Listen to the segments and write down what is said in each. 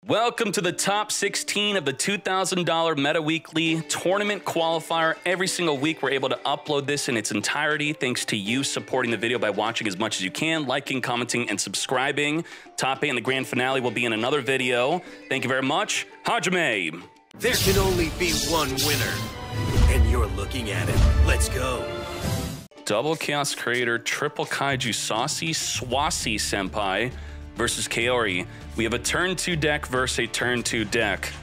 Welcome to the top 16 of the $2,000 Meta Weekly Tournament Qualifier. Every single week, we're able to upload this in its entirety thanks to you supporting the video by watching as much as you can, liking, commenting, and subscribing. Top 8 in the grand finale will be in another video. Thank you very much. Hajime! There can only be one winner, and you're looking at it. Let's go. Double Chaos Creator, Triple Kaiju Saucy Swasey Senpai versus Kaori. We have a turn 2 deck versus a turn 2 deck.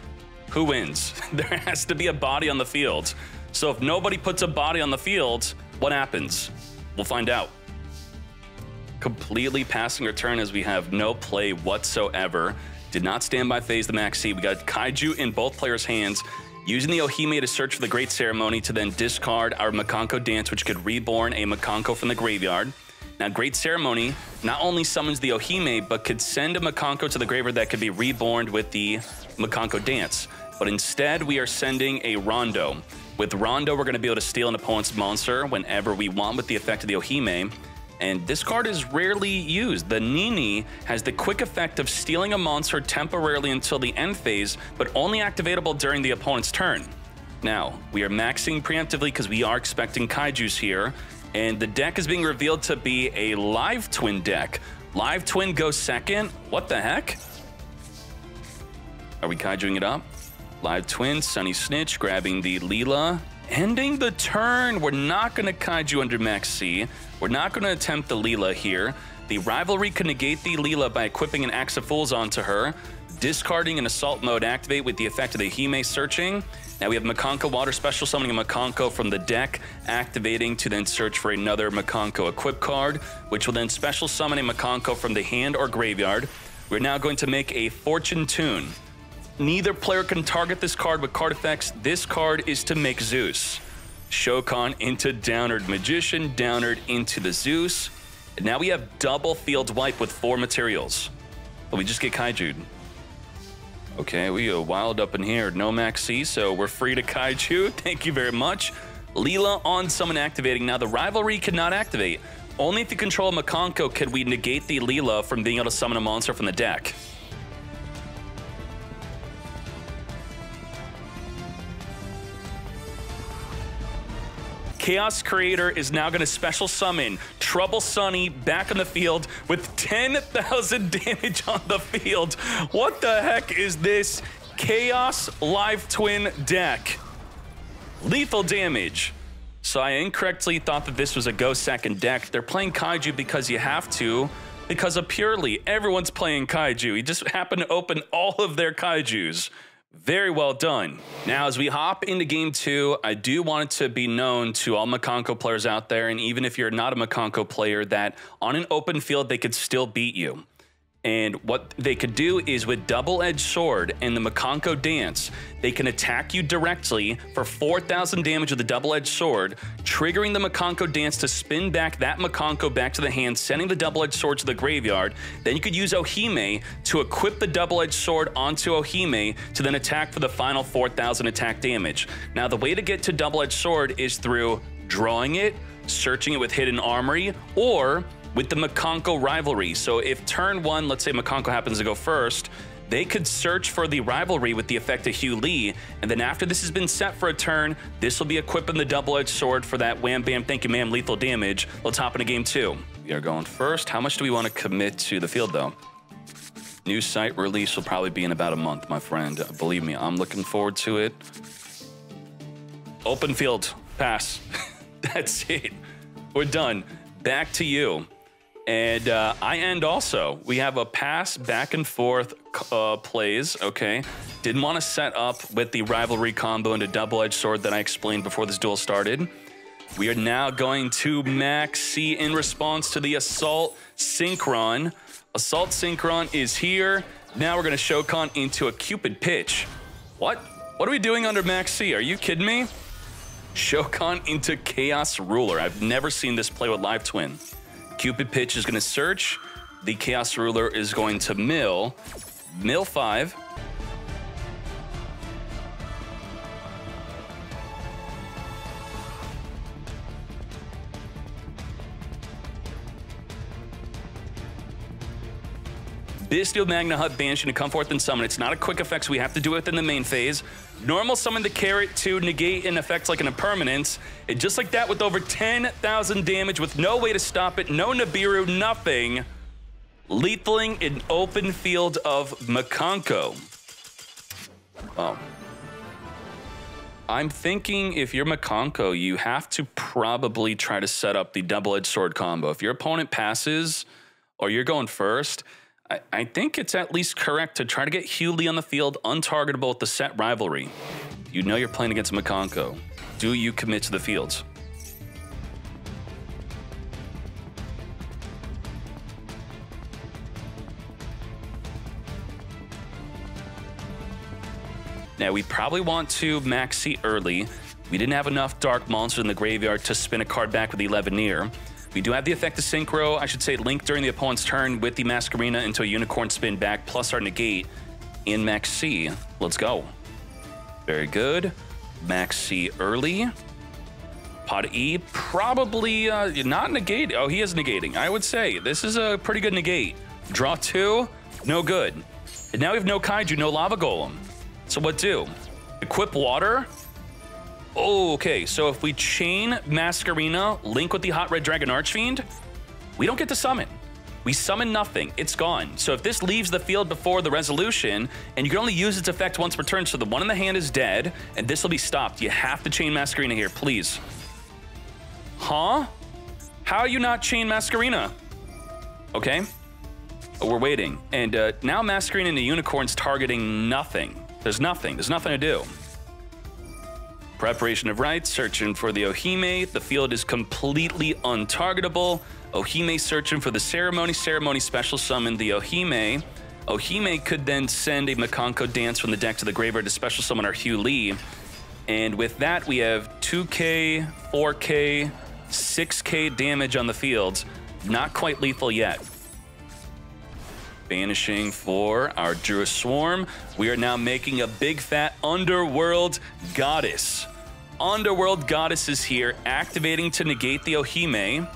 Who wins? There has to be a body on the field. So if nobody puts a body on the field, what happens? We'll find out. Completely passing our turn as we have no play whatsoever. Did not stand by phase the Max C. We got Kaiju in both players' hands, using the Ohime to search for the Great Ceremony to then discard our Mikanko Dance, which could reborn a Mikanko from the graveyard. Now, Great Ceremony not only summons the Ohime, but could send a Mikanko to the graveyard that could be reborn with the Mikanko Dance. But instead, we are sending a Rondo. With Rondo, we're going to be able to steal an opponent's monster whenever we want with the effect of the Ohime. And this card is rarely used. The Nini has the quick effect of stealing a monster temporarily until the end phase, but only activatable during the opponent's turn. Now, we are maxing preemptively because we are expecting Kaijus here. And the deck is being revealed to be a Live Twin deck. Live Twin goes second. What the heck? Are we Kaijuing it up? Live Twin, Sunny Snitch, grabbing the Leela. Ending the turn. We're not going to Kaiju under Max C. We're not going to attempt the Leela here. The Rivalry can negate the Leela by equipping an Axe of Fools onto her. Discarding an Assault Mode activate with the effect of the Hime searching. Now we have Mikanko Water Special summoning a Mikanko from the deck, activating to then search for another Mikanko equip card, which will then special summon a Mikanko from the hand or graveyard. We're now going to make a Fortune Tune. Neither player can target this card with card effects. This card is to make Zeus. Shokan into Downward Magician, Downward into the Zeus. And now we have double field wipe with 4 materials. But we just get Kaiju'd. Okay, we are wild up in here. No Max C, so we're free to Kaiju. Thank you very much. Leela on summon activating. Now the Rivalry cannot activate. Only if you control Mikanko can we negate the Leela from being able to summon a monster from the deck. Chaos Creator is now going to special summon Trouble Sunny back on the field with 10,000 damage on the field. What the heck is this Chaos Live Twin deck? Lethal damage. So I incorrectly thought that this was a go second deck. They're playing Kaiju because you have to, because of Purrely. Everyone's playing Kaiju. He just happened to open all of their Kaijus. Very well done. Now, as we hop into game 2, I do want it to be known to all Mikanko players out there, and even if you're not a Mikanko player, that on an open field, they could still beat you. And what they could do is with Double-Edged Sword and the Mikanko Dance, they can attack you directly for 4,000 damage with the Double-Edged Sword, triggering the Mikanko Dance to spin back that Mikanko back to the hand, sending the Double-Edged Sword to the graveyard. Then you could use Ohime to equip the Double-Edged Sword onto Ohime to then attack for the final 4,000 attack damage. Now, the way to get to Double-Edged Sword is through drawing it, searching it with Hidden Armory, or with the Mikanko Rivalry. So if turn 1, let's say Mikanko happens to go first, they could search for the Rivalry with the effect of Hugh Lee, and then after this has been set for a turn, this will be equipping the Double-Edged Sword for that wham bam thank you ma'am lethal damage. Let's hop into game 2. We are going first. How much do we want to commit to the field though? New site release will probably be in about a month, my friend. Believe me, I'm looking forward to it. Open field, pass. That's it. We're done. Back to you. And I end also. We have a pass back and forth plays, okay? Didn't want to set up with the Rivalry combo into Double-Edged Sword that I explained before this duel started. We are now going to Max C in response to the Assault Synchron. Assault Synchron is here. Now we're going to Shokan into a Cupid Pitch. What? What are we doing under Max C? Are you kidding me? Shokan into Chaos Ruler. I've never seen this play with Live Twin. Cupid Pitch is going to search. The Chaos Ruler is going to mill. Mill 5. Bestial Magna Hut Banshee to come forth and summon. It's not a quick effect, so we have to do it within the main phase. Normal summon the Carrot to negate an effect like an Impermanence. And just like that, with over 10,000 damage, with no way to stop it, no Nibiru, nothing. Lethaling an open field of Mikanko. Oh. I'm thinking if you're Mikanko, you have to probably try to set up the double-edged sword combo. If your opponent passes or you're going first, I think it's at least correct to try to get Purrely on the field untargetable with the set rivalry. You know you're playing against Mikanko. Do you commit to the fields? Now, we probably want to maxi early. We didn't have enough Dark Monsters in the graveyard to spin a card back with the 11 near. We do have the effect of Synchro, I should say Link during the opponent's turn with the Masquerena into a Unicorn spin back, plus our negate in Max C. Let's go. Very good. Max C early. Pod E, probably not negate. Oh, he is negating. I would say this is a pretty good negate. Draw 2, no good. And now we have no Kaiju, no Lava Golem. So what do? Equip Water? Oh, okay, so if we chain Masquerena, link with the Hot Red Dragon Archfiend, we don't get to summon. We summon nothing, it's gone. So if this leaves the field before the resolution, and you can only use its effect once per turn, so the one in the hand is dead, and this will be stopped. You have to chain Masquerena here, please. Huh? How are you not chain Masquerena? Okay, we're waiting. And now Masquerena and the Unicorn's targeting nothing. There's nothing to do. Preparation of Rites, searching for the Ohime. The field is completely untargetable. Ohime searching for the Ceremony. Ceremony special summon the Ohime. Ohime could then send a Mikanko dance from the deck to the graveyard to special summon our Purrely. And with that, we have 2K, 4K, 6K damage on the fields. Not quite lethal yet. Banishing for our Druid Swarm. We are now making a big fat Underworld Goddess. Underworld Goddess is here, activating to negate the Ohime.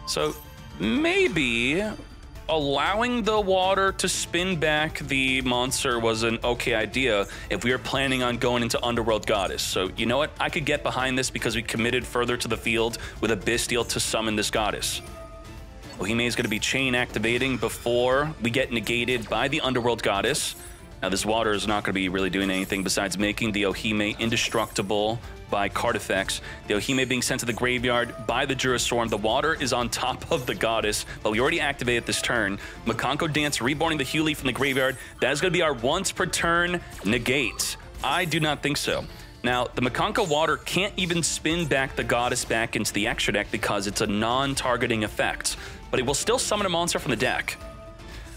So maybe allowing the water to spin back the monster was an okay idea if we were planning on going into Underworld Goddess. So you know what? I could get behind this because we committed further to the field with a Bestial to summon this Goddess. Ohime is going to be chain activating before we get negated by the Underworld Goddess. Now, this water is not going to be really doing anything besides making the Ohime indestructible by card effects. The Ohime being sent to the graveyard by the Druid Swarm. The water is on top of the Goddess, but we already activated this turn. Mikanko Dance, reborning the Purrely from the graveyard. That is going to be our once per turn negate. I do not think so. Now, the Mikanko Water can't even spin back the Goddess back into the extra deck because it's a non-targeting effect, but it will still summon a monster from the deck.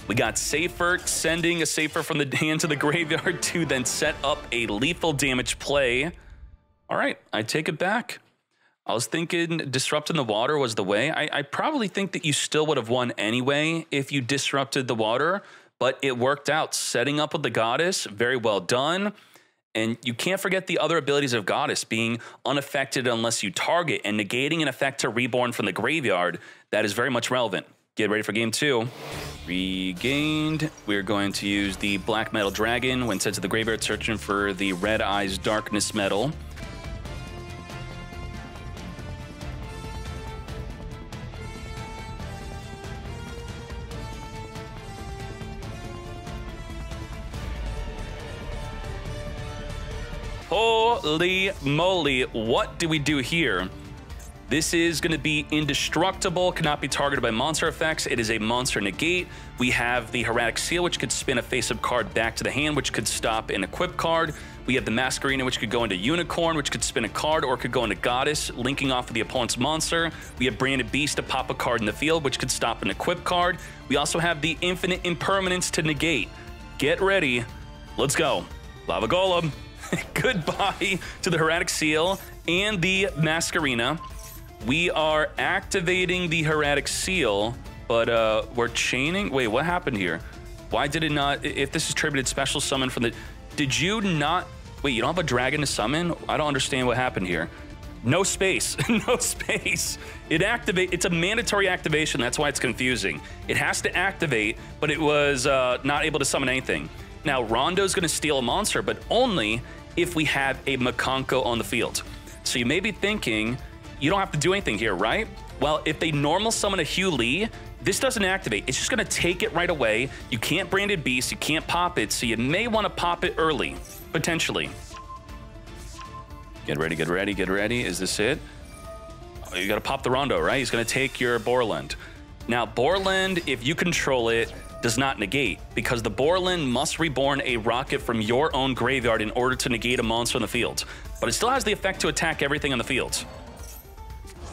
We got Safer, sending a Safer from the hand to the graveyard to then set up a lethal damage play. All right, I take it back. I was thinking disrupting the water was the way. I probably think that you still would have won anyway if you disrupted the water, but it worked out. Setting up with the Goddess, very well done. And you can't forget the other abilities of Goddess being unaffected unless you target, and negating an effect to Reborn from the graveyard. That is very much relevant. Get ready for game 2. Regained. We're going to use the Black Metal Dragon when sent to the graveyard, searching for the Red Eyes Darkness Metal. Holy moly, what do we do here? This is going to be indestructible, cannot be targeted by monster effects. It is a monster negate. We have the Hieratic Seal, which could spin a face-up card back to the hand, which could stop an equip card. We have the Masquerena, which could go into Unicorn, which could spin a card, or could go into Goddess, linking off of the opponent's monster. We have Branded Beast to pop a card in the field, which could stop an equip card. We also have the Infinite Impermanence to negate. Get ready. Let's go. Lava Golem. Goodbye to the Hieratic Seal and the Masquerena. We are activating the Hieratic Seal, but we're chaining. Wait, what happened here? Why did it not? If this is tributed special summon from the... Did you not... Wait, you don't have a dragon to summon? I don't understand what happened here. No space, no space. It's a mandatory activation. That's why it's confusing. It has to activate, but it was not able to summon anything. Now, Rondo's gonna steal a monster, but only if we have a Mikanko on the field. So you may be thinking, you don't have to do anything here, right? Well, if they normal summon a Purrely, this doesn't activate. It's just gonna take it right away. You can't Branded Beast, you can't pop it, so you may wanna pop it early, potentially. Get ready, get ready, get ready. Is this it? Oh, you gotta pop the Rondo, right? He's gonna take your Borland. Now, Borland, if you control it, does not negate, because the Borland must reborn a rocket from your own graveyard in order to negate a monster on the field. But it still has the effect to attack everything on the field.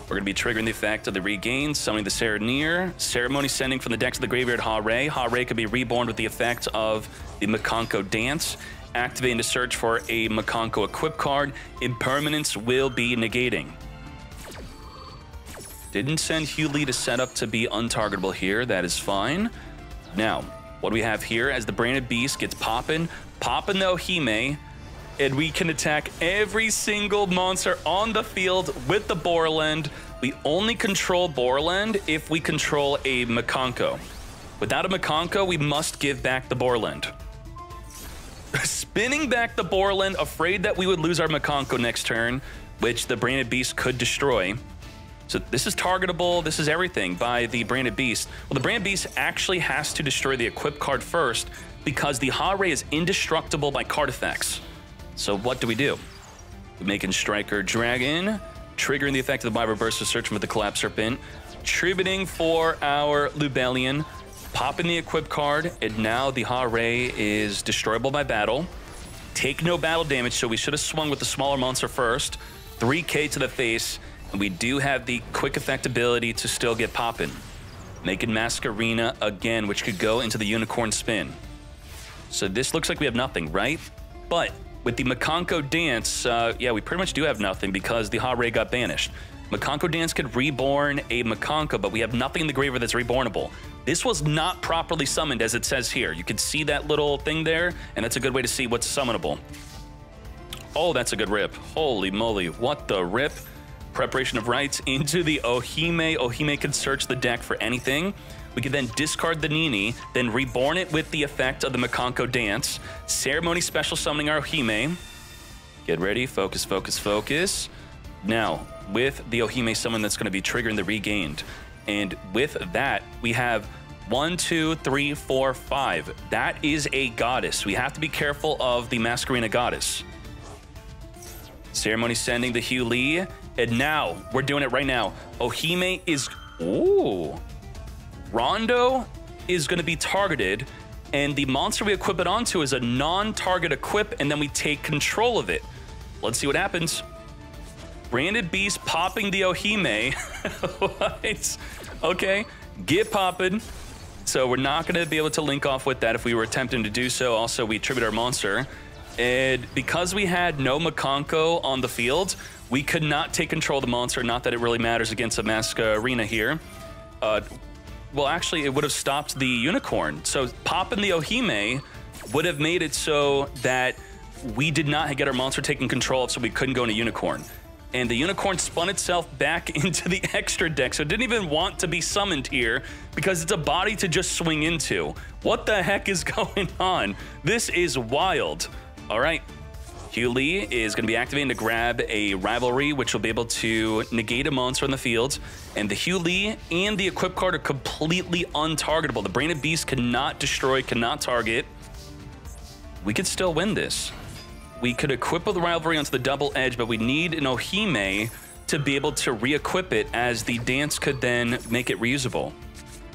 We're going to be triggering the effect of the regain, summoning the Serenir, Ceremony sending from the decks of the graveyard Ha-Ray. Ha-Ray could be reborn with the effect of the Mikanko Dance, activating to search for a Mikanko equip card. Impermanence will be negating. Didn't send Purrely to set up to be untargetable here. That is fine. Now, what do we have here? As the Branded Beast gets poppin' the Ohime, and we can attack every single monster on the field with the Borland. We only control Borland if we control a Mikanko. Without a Mikanko, we must give back the Borland. Spinning back the Borland, afraid that we would lose our Mikanko next turn, which the Branded Beast could destroy. So this is targetable, this is everything by the Branded Beast. Well, the Branded Beast actually has to destroy the equip card first because the Ha-Ray is indestructible by card effects. So what do? We're making Striker Dragon, triggering the effect of the Vibro Burst to search with the Collapse Serpent, tributing for our Lubellion, popping the equip card, and now the Ha-Ray is destroyable by battle. Take no battle damage, so we should have swung with the smaller monster first. 3k to the face, and we do have the quick effect ability to still get poppin'. Making Masquerena again, which could go into the Unicorn Spin. So this looks like we have nothing, right? But with the Mikanko Dance, yeah, we pretty much do have nothing because the Ha-Ray got banished. Mikanko Dance could reborn a Mikanko, but we have nothing in the graveyard that's rebornable. This was not properly summoned, as it says here. You can see that little thing there, and that's a good way to see what's summonable. Oh, that's a good rip. Holy moly, what the rip. Preparation of Rites into the Ohime. Ohime can search the deck for anything. We can then discard the Nini, then reborn it with the effect of the Mikanko Dance. Ceremony special summoning our Ohime. Get ready, focus, focus, focus. Now, with the Ohime summon, that's going to be triggering the Regained. And with that, we have 1, 2, 3, 4, 5. That is a goddess. We have to be careful of the Masquerena goddess. Ceremony sending the Purrely. And now, we're doing it right now. Ohime is... Ooh. Rondo is going to be targeted, and the monster we equip it onto is a non-target equip, and then we take control of it. Let's see what happens. Branded Beast popping the Ohime. What? Okay, get popping. So we're not going to be able to link off with that if we were attempting to do so. Also, we tribute our monster. And because we had no Mikanko on the field, we could not take control of the monster. Not that it really matters against a Masquerena here. Well, actually, it would have stopped the Unicorn. So popping the Ohime would have made it so that we did not get our monster taken control of, so we couldn't go into Unicorn. And the Unicorn spun itself back into the extra deck, so it didn't even want to be summoned here because it's a body to just swing into. What the heck is going on? This is wild. All right. Purrely is going to be activating to grab a Rivalry, which will be able to negate a monster on the field. And the Purrely and the equip card are completely untargetable. The Branded Beast cannot destroy, cannot target. We could still win this. We could equip the Rivalry onto the double edge, but we need an Ohime to be able to re-equip it, as the Dance could then make it reusable.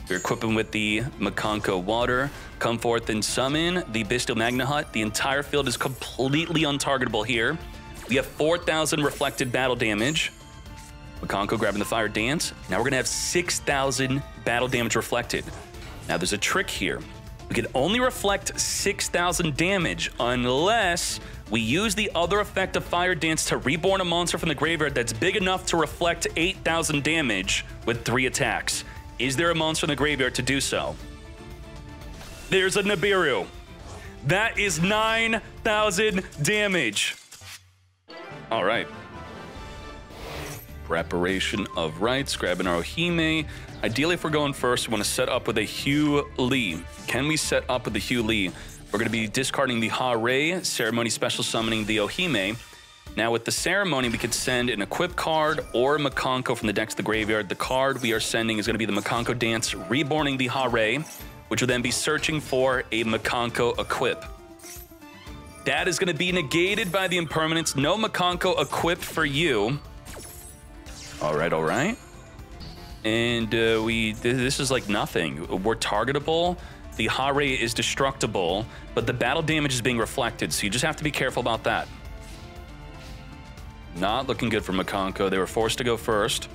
We're equipping with the Mikanko Water. Come forth and summon the Bestial Magna Hut. The entire field is completely untargetable here. We have 4,000 reflected battle damage. Mikanko grabbing the Fire Dance. Now we're going to have 6,000 battle damage reflected. Now there's a trick here. We can only reflect 6,000 damage unless we use the other effect of Fire Dance to reborn a monster from the graveyard that's big enough to reflect 8,000 damage with 3 attacks. Is there a monster in the graveyard to do so? There's a Nibiru. That is 9,000 damage. All right. Preparation of rights, grabbing our Ohime. Ideally, if we're going first, we want to set up with a Purrely. Can we set up with the Purrely? We're going to be discarding the Hare, ceremony special summoning the Ohime. Now with the ceremony, we could send an equip card or a Mikanko from the deck to the graveyard. The card we are sending is going to be the Mikanko Dance, reborning the Hare, which will then be searching for a Mikanko equip. That is going to be negated by the impermanence. No Mikanko equipped for you. All right. And this is like nothing. We're targetable. The Hare is destructible, but the battle damage is being reflected, so you just have to be careful about that. Not looking good for Mikanko. They were forced to go first.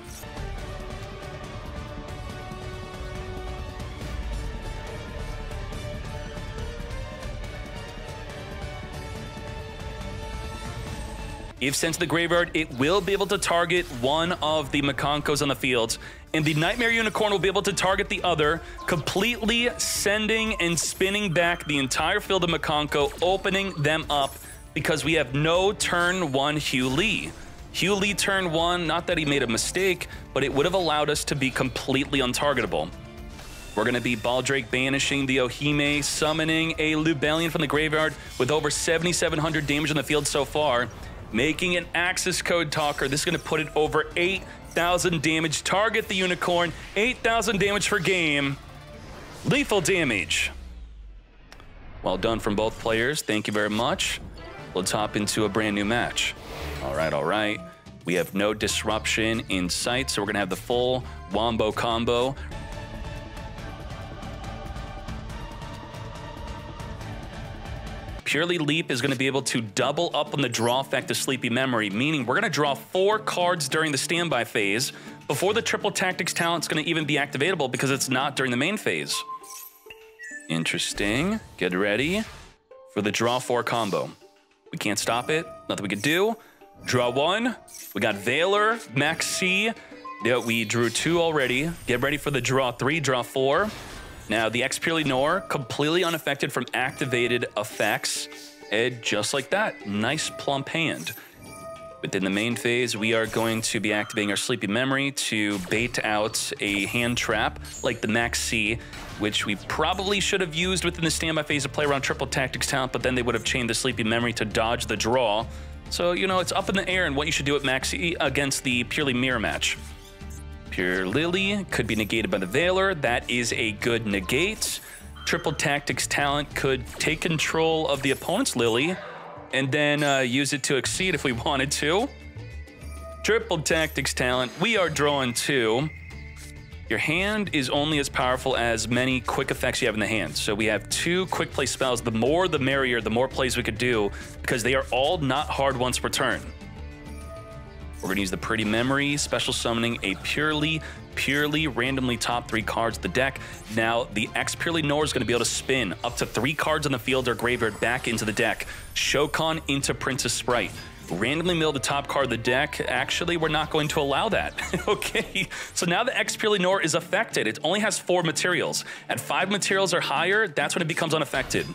If sent to the graveyard, it will be able to target one of the Mikankos on the field, and the Nightmare Unicorn will be able to target the other, completely sending and spinning back the entire field of Mikanko, opening them up because we have no turn 1 Purrely. Purrely turn 1, not that he made a mistake, but it would have allowed us to be completely untargetable. We're going to be Baldrake banishing the Ohime, summoning a Lubellion from the graveyard with over 7,700 damage on the field so far, making an Access Code Talker. This is going to put it over 8,000 damage. Target the Unicorn, 8,000 damage per game. Lethal damage. Well done from both players. Thank you very much. Let's hop into a brand new match. All right. We have no disruption in sight, so we're going to have the full Wombo combo. Purrely Leap is going to be able to double up on the draw effect of Sleepy Memory, meaning we're going to draw 4 cards during the standby phase before the Triple Tactics talent is going to even be activatable because it's not during the main phase. Interesting. Get ready for the draw 4 combo. We can't stop it. Nothing we can do. Draw 1. We got Veiler, Max C. Yeah, we drew 2 already. Get ready for the draw 3, draw 4. Now, the Purrely Nor, completely unaffected from activated effects. And just like that, nice plump hand. Within the main phase, we are going to be activating our Sleepy Memory to bait out a hand trap like the Max C, which we probably should have used within the standby phase to play around Triple Tactics talent, but then they would have chained the Sleepy Memory to dodge the draw. So, you know, it's up in the air in what you should do at Max C against the Purrely Mirror match. Purrely could be negated by the Veiler. That is a good negate. Triple Tactics talent could take control of the opponent's Lily and then use it to exceed if we wanted to. Triple Tactics talent, we are drawing 2. Your hand is only as powerful as many quick effects you have in the hand. So we have 2 quick play spells. The more the merrier, the more plays we could do because they are all not hard once per turn. We're going to use the Pretty Memory, special summoning a Purrely randomly top 3 cards of the deck. Now, the Purrely Nor is going to be able to spin up to 3 cards on the field or graveyard back into the deck. Shokan into Princess Spright. Randomly mill the top card of the deck. Actually, we're not going to allow that. Okay, so now the Purrely Nor is affected. It only has 4 materials. At 5 materials or higher, that's when it becomes unaffected.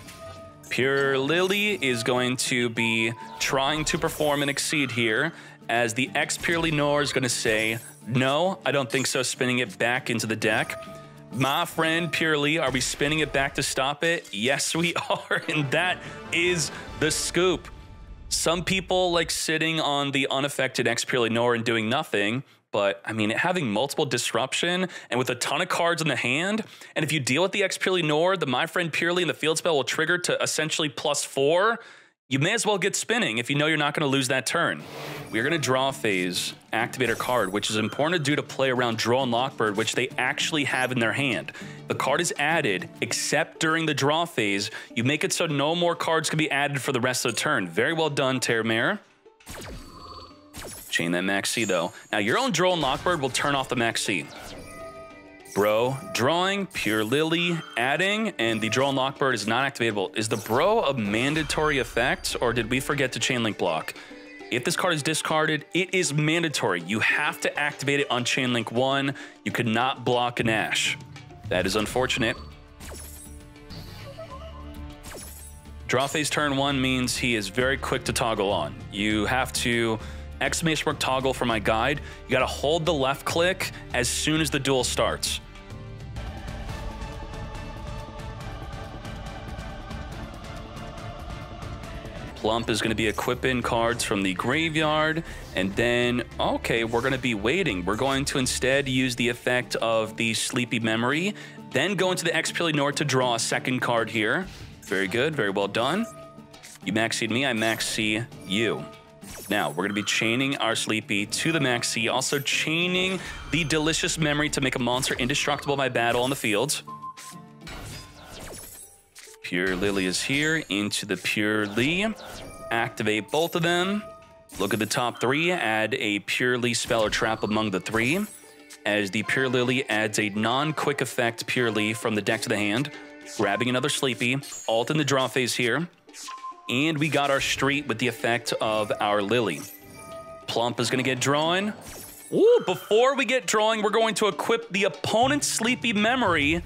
Purrely is going to be trying to perform and exceed here, as the Purrely Nor is going to say, no, I don't think so, spinning it back into the deck. My friend Purrely, are we spinning it back to stop it? Yes, we are, and that is the scoop. Some people like sitting on the unaffected Purrely Nor and doing nothing, but I mean, having multiple disruption and with a ton of cards in the hand, and if you deal with the Purrely Nor, the My Friend Purrely and the field spell will trigger to essentially +4. You may as well get spinning if you know you're not going to lose that turn. We're going to draw phase, activate our card, which is important to do to play around Draw and Lockbird, which they actually have in their hand. The card is added, except during the draw phase. You make it so no more cards can be added for the rest of the turn. Very well done, Terramare. Chain that Max C, though. Now, your own Draw and Lockbird will turn off the Max C. Bro, drawing, Purrely, adding, and the Draw and Lockbird is not activatable. Is the Bro a mandatory effect, or did we forget to chain link block? If this card is discarded, it is mandatory. You have to activate it on chain link 1. You cannot block an Ash. That is unfortunate. Draw phase turn 1 means he is very quick to toggle on. You have to exclamation mark toggle for my guide. You got to hold the left click as soon as the duel starts. Plump is going to be equipping cards from the graveyard, and then, okay, we're going to be waiting. We're going to instead use the effect of the Sleepy Memory, then go into the X Purrely Nord to draw a second card here. Very good, very well done. You maxed me, I maxi you. Now, we're going to be chaining our Sleepy to the maxi, also chaining the Delicious Memory to make a monster indestructible by battle on the field. Purrely is here, into the Purrely. Activate both of them. Look at the top three, add a Purrely spell or trap among the three. As the Purrely adds a non-quick effect Purrely from the deck to the hand. Grabbing another Sleepy, alt in the draw phase here. And we got our Street with the effect of our Lily. Plump is going to get drawn. Ooh, before we get drawing, we're going to equip the opponent's Sleepy Memory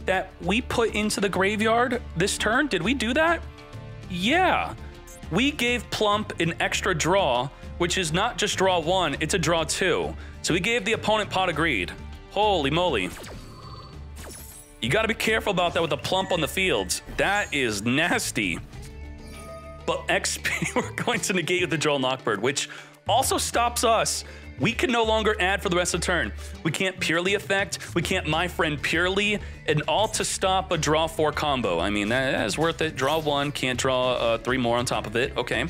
that we put into the graveyard this turn. Did we do that? Yeah. We gave Plump an extra draw, which is not just draw 1, it's a draw 2. So we gave the opponent Pot of Greed. Holy moly. You got to be careful about that with the Plump on the fields. That is nasty. But XP, we're going to negate with the Duel Knockbird, which also stops us. We can no longer add for the rest of the turn. We can't Purrely effect. We can't My Friend Purrely. And all to stop a draw 4 combo. I mean, that is worth it. Draw 1, can't draw 3 more on top of it. Okay.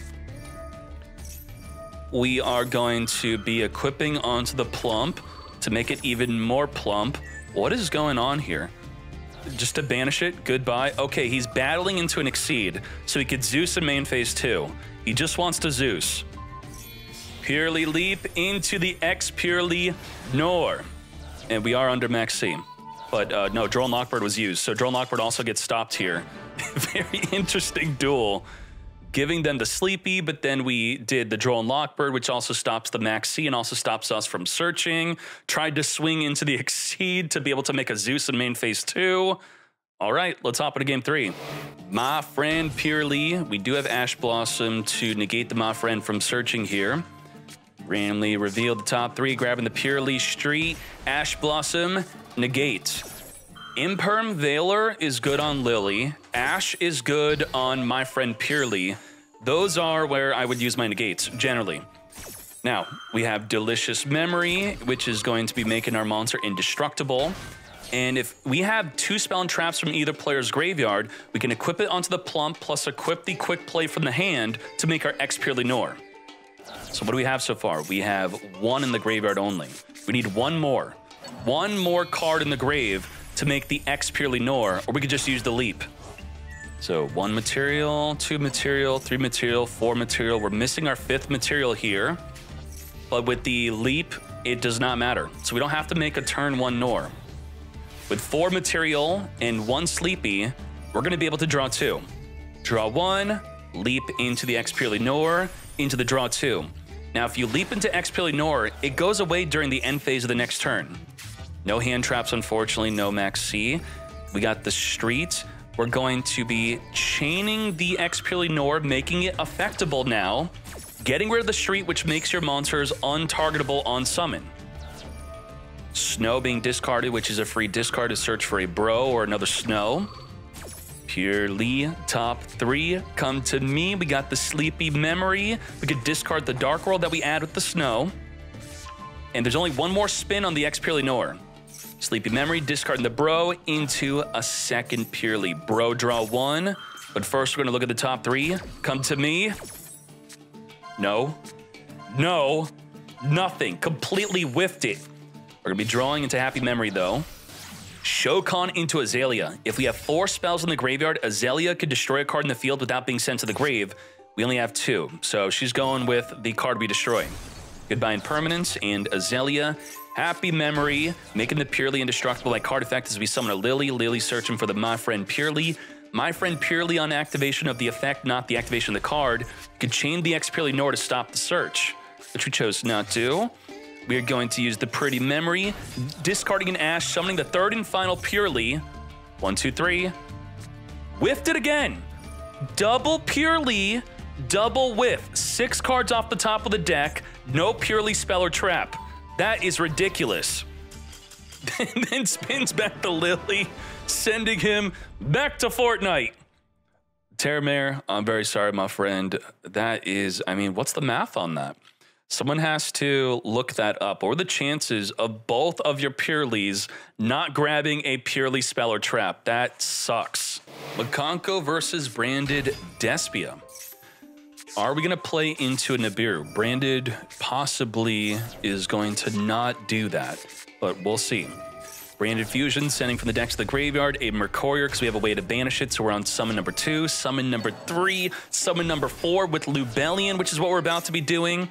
We are going to be equipping onto the Plump to make it even more plump. What is going on here? Just to banish it, goodbye. Okay, he's battling into an Exceed, so he could Zeus in main phase 2. He just wants to Zeus. Purrely leap into the X Purrely Nor. And we are under max C. But no, Duel Knockbird was used, so Duel Knockbird also gets stopped here. Very interesting duel. Giving them the Sleepy, but then we did the Duel Knockbird, which also stops the max C and also stops us from searching. Tried to swing into the Exceed to be able to make a Zeus in main phase 2. All right, let's hop into game 3. My Friend Purrely. We do have Ash Blossom to negate the My Friend from searching here. Randomly reveal the top 3, grabbing the Purrely Street. Ash Blossom, negate. Imperm Veiler is good on Lily. Ash is good on My Friend Purrely. Those are where I would use my negates, generally. Now, we have Delicious Memory, which is going to be making our monster indestructible. And if we have 2 spell and traps from either player's graveyard, we can equip it onto the Plump, plus equip the Quick Play from the hand to make our X Purrely Nor. So what do we have so far? We have 1 in the graveyard only. We need 1 more. 1 more card in the grave to make the X Purrely Nor, or we could just use the leap. So 1 material, 2 material, 3 material, 4 material. We're missing our 5th material here. But with the leap, it does not matter. So we don't have to make a turn 1 Nor. With 4 material and 1 Sleepy, we're going to be able to draw 2. Draw 1, leap into the X Purrely Nor, into the draw 2. Now, if you leap into X Purrely Nor, it goes away during the end phase of the next turn. No hand traps, unfortunately, no max C. We got the Street. We're going to be chaining the X Purrely Nor, making it effectable now. Getting rid of the Street, which makes your monsters untargetable on summon. Snow being discarded, which is a free discard to search for a Bro or another Snow. Purrely, top 3, come to me. We got the Sleepy Memory. We could discard the Dark World that we add with the Snow. And there's only 1 more spin on the X Purrely Nor. Sleepy Memory, discarding the Bro into a second Purrely. Bro, draw 1. But first, we're going to look at the top 3. Come to me. No. No. Nothing. Completely whiffed it. We're going to be drawing into Happy Memory, though. Shokan into Azalea. If we have 4 spells in the graveyard, Azalea could destroy a card in the field without being sent to the grave. We only have 2, so she's going with the card we destroy. Goodbye Impermanence and Azalea. Happy Memory, making the Purrely indestructible by card effect as we summon a Lily. Lily searching for the My Friend Purrely. My Friend Purrely on activation of the effect, not the activation of the card. You could chain the X Purrely Nor to stop the search, which we chose not to. We are going to use the Pretty Memory, discarding an Ash, summoning the 3rd and final Purrely. 1, 2, 3. Whiffed it again. Double Purrely, double whiff. 6 cards off the top of the deck. No Purrely spell or trap. That is ridiculous. And then spins back the Lily, sending him back to Fortnite. Terramare, I'm very sorry, my friend. That is, I mean, what's the math on that? Someone has to look that up. What are the chances of both of your Purrelys not grabbing a Purrely spell or trap? That sucks. Mikanko versus branded Despia. Are we going to play into a Nibiru? Branded possibly is going to not do that, but we'll see. Branded Fusion, sending from the deck to the graveyard, a Mercurier, because we have a way to banish it, so we're on summon number 2, summon number 3, summon number 4 with Lubellion, which is what we're about to be doing.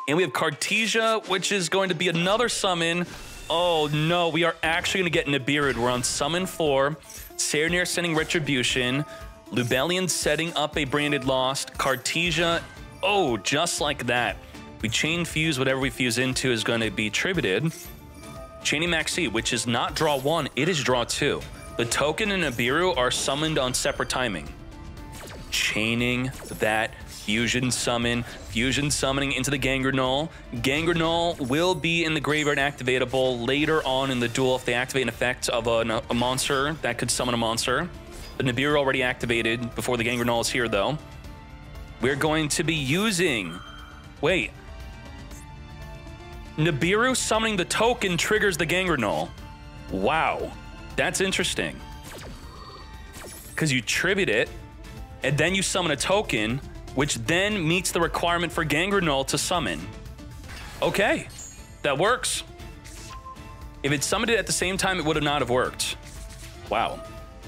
And we have Cartesia, which is going to be another summon. Oh no, we are actually going to get Nibiru. We're on summon 4, Serenir sending Retribution, Lubellion setting up a branded Lost, Cartesia, oh, just like that. We chain fuse, whatever we fuse into is going to be tributed. Chaining Maxi, which is not draw 1, it is draw 2. The token and Nibiru are summoned on separate timing. Chaining that fusion summon, fusion summoning into the Gangrenol. Gangrenol will be in the graveyard activatable later on in the duel if they activate an effect of a monster that could summon a monster. The Nibiru already activated before the Gangrenol is here, though. We're going to be using... Wait. Nibiru summoning the token triggers the Gangrenol. Wow. That's interesting. Because you tribute it, and then you summon a token, which then meets the requirement for Gangrenol to summon. Okay. That works. If it summoned it at the same time, it would have not have worked. Wow.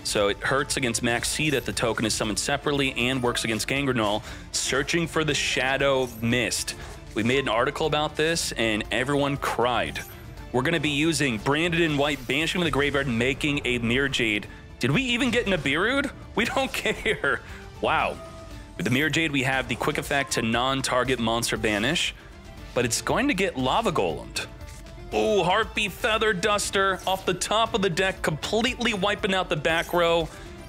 So it hurts against Maxi that the token is summoned separately and works against Gangrenol. Searching for the Shadow Mist. We made an article about this and everyone cried. We're going to be using branded in white, banishing from the graveyard, making a Mirror Jade. Did we even get Nibiru'd? We don't care. Wow. With the Mirror Jade, we have the quick effect to non-target monster banish, but it's going to get Lava Golemed. Ooh, Heartbeat Feather Duster off the top of the deck, completely wiping out the back row.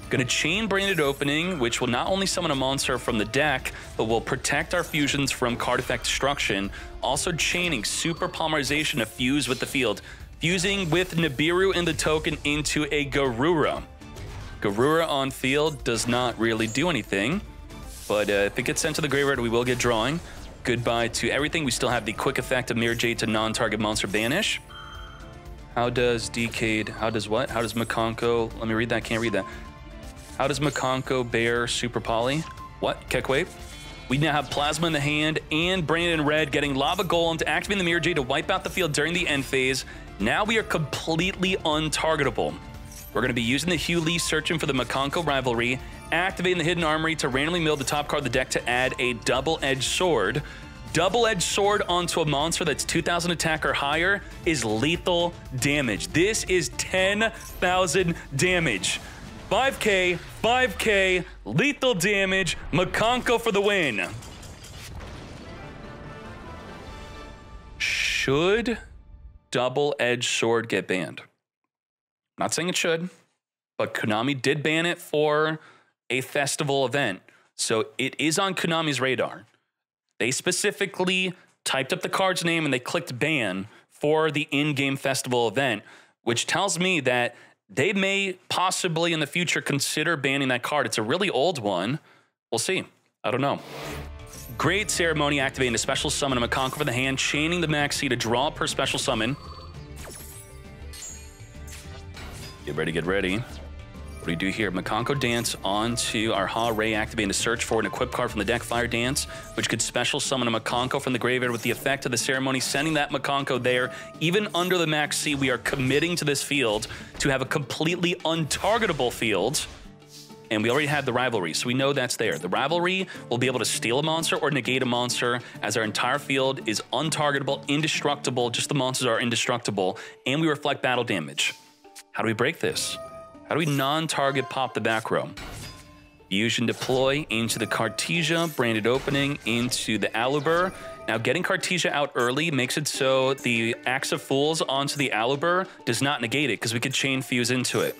Gonna chain Branded Opening, which will not only summon a monster from the deck, but will protect our fusions from card effect destruction. Also chaining Super Polymerization to fuse with the field. Fusing with Nibiru and the token into a Garura. Garura on field does not really do anything, but if it gets sent to the graveyard, we will get drawing. Goodbye to everything. We still have the quick effect of Mirror Jade to non-target monster banish. How does Decade, how does what? How does Mikanko, let me read that, can't read that. How does Mikanko bear Super Poly? What? Kekwave? We now have Plasma in the hand and Branded in red, getting Lava Golem to activate the Mirror Jade to wipe out the field during the end phase. Now we are completely untargetable. We're going to be using the Hugh Lee, searching for the Mikanko rivalry, activating the Hidden Armory to randomly mill the top card of the deck to add a Double-Edged Sword. Double-Edged Sword onto a monster that's 2,000 attack or higher is lethal damage. This is 10,000 damage. 5K, 5K, lethal damage, Mikanko for the win. Should Double-Edged Sword get banned? Not saying it should, but Konami did ban it for a festival event. So it is on Konami's radar. They specifically typed up the card's name and they clicked ban for the in-game festival event, which tells me that they may possibly in the future consider banning that card. It's a really old one. We'll see. I don't know. Great Ceremony, activating a special summon of Mikanko for the hand, chaining the Maxi to draw per special summon. Get ready, get ready. What do we do here? Mikanko Dance onto our Ha Ray, activating to search for an equip card from the deck, Fire Dance, which could special summon a Mikanko from the graveyard with the effect of the ceremony, sending that Mikanko there. Even under the Maxi, we are committing to this field to have a completely untargetable field. And we already had the Rivalry, so we know that's there. The Rivalry will be able to steal a monster or negate a monster, as our entire field is untargetable, indestructible, just the monsters are indestructible, and we reflect battle damage. How do we break this? How do we non-target pop the back row? Fusion Deploy into the Cartesia, Branded Opening into the Alubur. Now getting Cartesia out early makes it so the Axe of Fools onto the Alubur does not negate it, because we could chain fuse into it.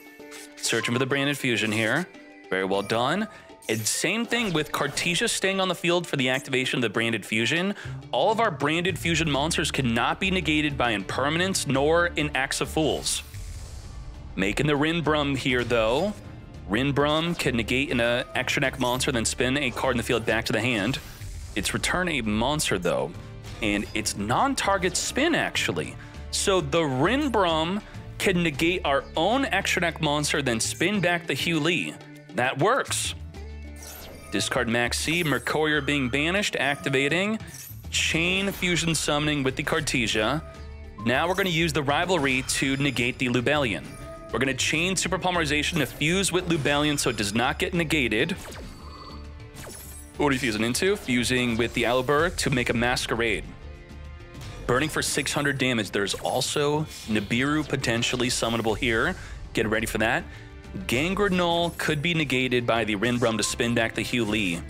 Searching for the Branded Fusion here. Very well done. And same thing with Cartesia staying on the field for the activation of the Branded Fusion. All of our Branded Fusion monsters cannot be negated by Impermanence nor an Axe of Fools. Making the Rinbrum here, though. Rinbrum can negate an extra deck monster, then spin a card in the field back to the hand. It's return a monster, though, and it's non-target spin, actually. So the Rinbrum can negate our own extra deck monster, then spin back the Purrely. That works. Discard Max C, Mercurier being banished, activating, Chain Fusion summoning with the Cartesia. Now we're going to use the Rivalry to negate the Lubellion. We're going to chain Super Polymerization to fuse with Lubellion so it does not get negated. What are you fusing into? Fusing with the Alubur to make a Masquerade. Burning for 600 damage. There's also Nibiru potentially summonable here. Get ready for that. Gangrenol could be negated by the Rinbrum to spin back the Purrely.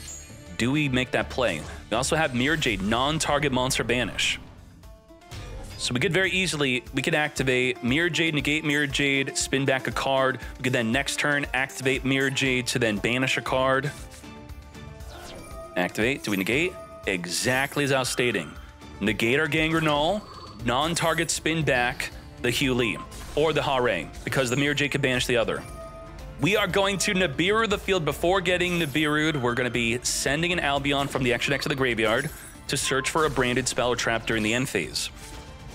Do we make that play? We also have Mirror Jade, non-target monster banish. So we could very easily, we could activate Mirror Jade, negate Mirror Jade, spin back a card. We could then next turn activate Mirror Jade to then banish a card. Activate, do we negate? Exactly as I was stating. Negate our Gangrenol, non-target spin back the Purrely or the Hare, because the Mirror Jade could banish the other. We are going to Nibiru the field. Before getting Nibiru'd, we're going to be sending an Albion from the extra deck to the graveyard to search for a branded spell or trap during the end phase.